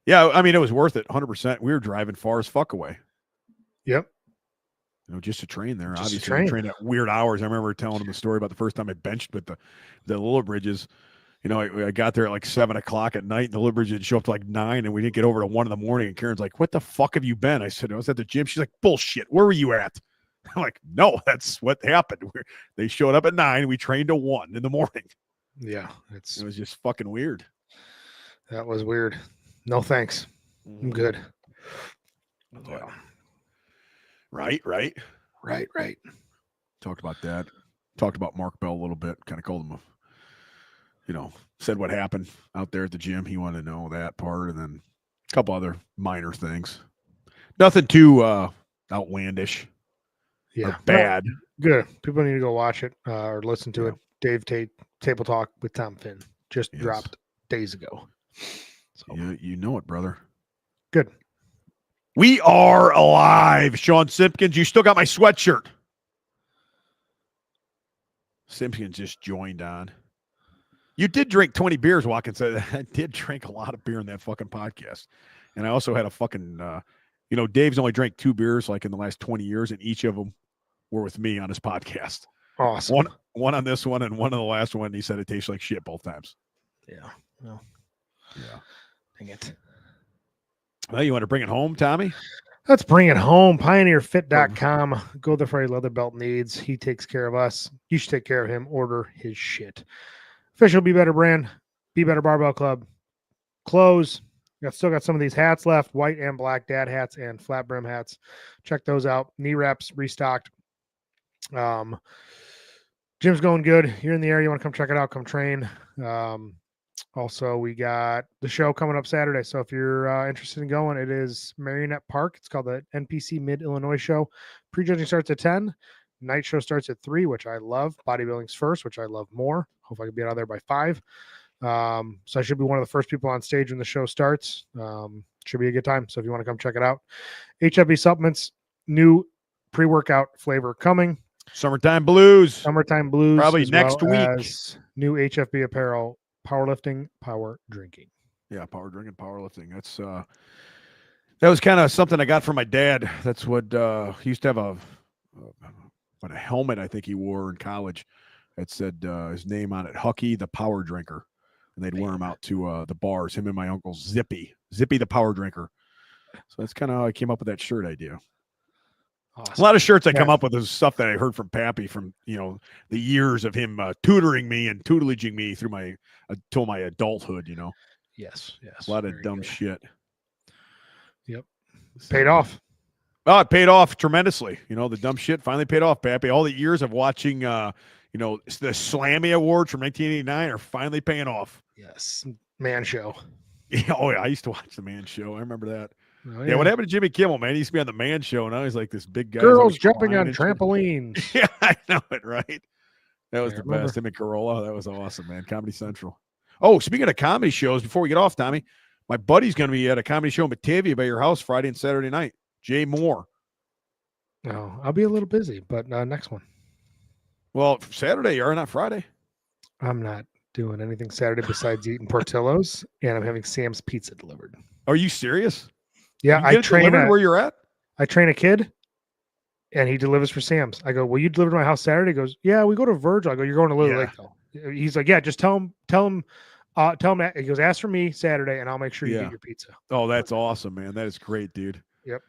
B: yeah, I mean, it was worth it, 100%. We were driving far as fuck away.
A: Yep.
B: Just to train there.
A: Just
B: Obviously, we trained at weird hours. I remember telling him the story about the first time I benched with the Little Bridges. I got there at like 7:00 at night, and the Little Bridges didn't show up to like 9, and we didn't get over to 1 a.m. And Karen's like, "What the fuck have you been?" I said, "I was at the gym." She's like, "Bullshit. Where were you at?" I'm like, "No, that's what happened. They showed up at 9. We trained to 1 in the morning."
A: Yeah,
B: it was just fucking weird.
A: That was weird. No thanks. I'm good.
B: Yeah. Right. Talked about that. Talked about Mark Bell a little bit. Kind of called him said what happened out there at the gym. He wanted to know that part, and then a couple other minor things. Nothing too outlandish.
A: Yeah.
B: Or bad.
A: No, good. People need to go watch it or listen to it. Dave Tate Table Talk with Tom Finn just dropped days ago. So
B: you know it, brother.
A: Good.
B: We are alive. Sean Simpkins, you still got my sweatshirt. Simpkins just joined on. You did drink 20 beers, Watkins said. I did drink a lot of beer in that fucking podcast. And I also had a fucking, Dave's only drank 2 beers like in the last 20 years, and each of them were with me on his podcast.
A: Awesome.
B: One on this one and one on the last one. He said it tastes like shit both times.
A: Yeah. Well,
B: yeah.
A: Dang it.
B: Well, you want to bring it home, Tommy?
A: Let's bring it home. PioneerFit.com. Go there for any leather belt needs. He takes care of us. You should take care of him. Order his shit. Official Be Better brand. Be Better Barbell Club. Clothes. Still got some of these hats left. White and black dad hats and flat brim hats. Check those out. Knee reps restocked. Gym's going good. You're in the area. You want to come check it out. Come train. Also, we got the show coming up Saturday. So if you're interested in going, it is Marionette Park. It's called the NPC Mid-Illinois Show. Prejudging starts at 10. Night show starts at 3, which I love. Bodybuilding's first, which I love more. Hope I can be out of there by 5. So I should be one of the first people on stage when the show starts. Should be a good time. So if you want to come check it out. HFB Supplements, new pre-workout flavor coming.
B: Summertime Blues.
A: Summertime Blues.
B: Probably next week.
A: New HFB apparel. Powerlifting, power drinking.
B: Yeah, power drinking, powerlifting. That's that was kind of something I got from my dad. That's what he used to have a helmet I think he wore in college that said his name on it, Hucky the Power Drinker, and they'd wear him out to the bars. Him and my uncle Zippy the Power Drinker. So that's kind of how I came up with that shirt idea.
A: Awesome.
B: A lot of shirts I come up with is stuff that I heard from Pappy from, the years of him tutoring me and tutelaging me through my till my adulthood,
A: Yes.
B: A lot of dumb shit.
A: Yep. Paid off.
B: Oh, it paid off tremendously. The dumb shit finally paid off, Pappy. All the years of watching the Slammy Awards from 1989 are finally paying off.
A: Yes. Man show.
B: Yeah, I used to watch the Man Show. I remember that.
A: Oh,
B: yeah, what happened to Jimmy Kimmel, man? He used to be on the Man Show. Now he's like this big guy.
A: Girls jumping on trampolines.
B: Yeah, I know it, right? That was the
A: remember.
B: best. Him and Corolla. That was awesome, man. Comedy Central. Oh, speaking of comedy shows, before we get off, Tommy, my buddy's going to be at a comedy show in Batavia by your house Friday and Saturday night. Jay Moore.
A: No, I'll be a little busy, but next one.
B: Well, Saturday, or not Friday.
A: I'm not doing anything Saturday besides eating Portillo's, and I'm having Sam's Pizza delivered.
B: Are you serious?
A: Yeah,
B: I train where you're at.
A: I train a kid, and he delivers for Sam's. I go, "Will you deliver to my house Saturday?" He goes, "Yeah, we go to Virgil." I go, "You're going to Little Lake though?" He's like, "Yeah, just tell him." He goes, "Ask for me Saturday, and I'll make sure you get your pizza."
B: Oh, that's awesome, man. That is great, dude.
A: Yep.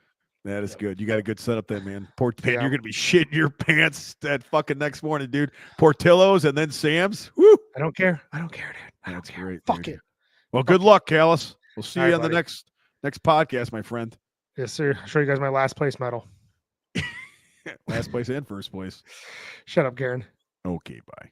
B: That is good. You got a good setup there, man. You're going to be shitting your pants that fucking next morning, dude. Portillo's and then Sam's. Woo!
A: I don't care, dude.
B: That's great.
A: Fuck
B: dude.
A: it.
B: Well, good luck, Callis. We'll see you on
A: buddy.
B: the next podcast, my friend.
A: Yes, sir. I'll show you guys my last place medal.
B: Last place and first place.
A: Shut up, Karen.
B: Okay, bye.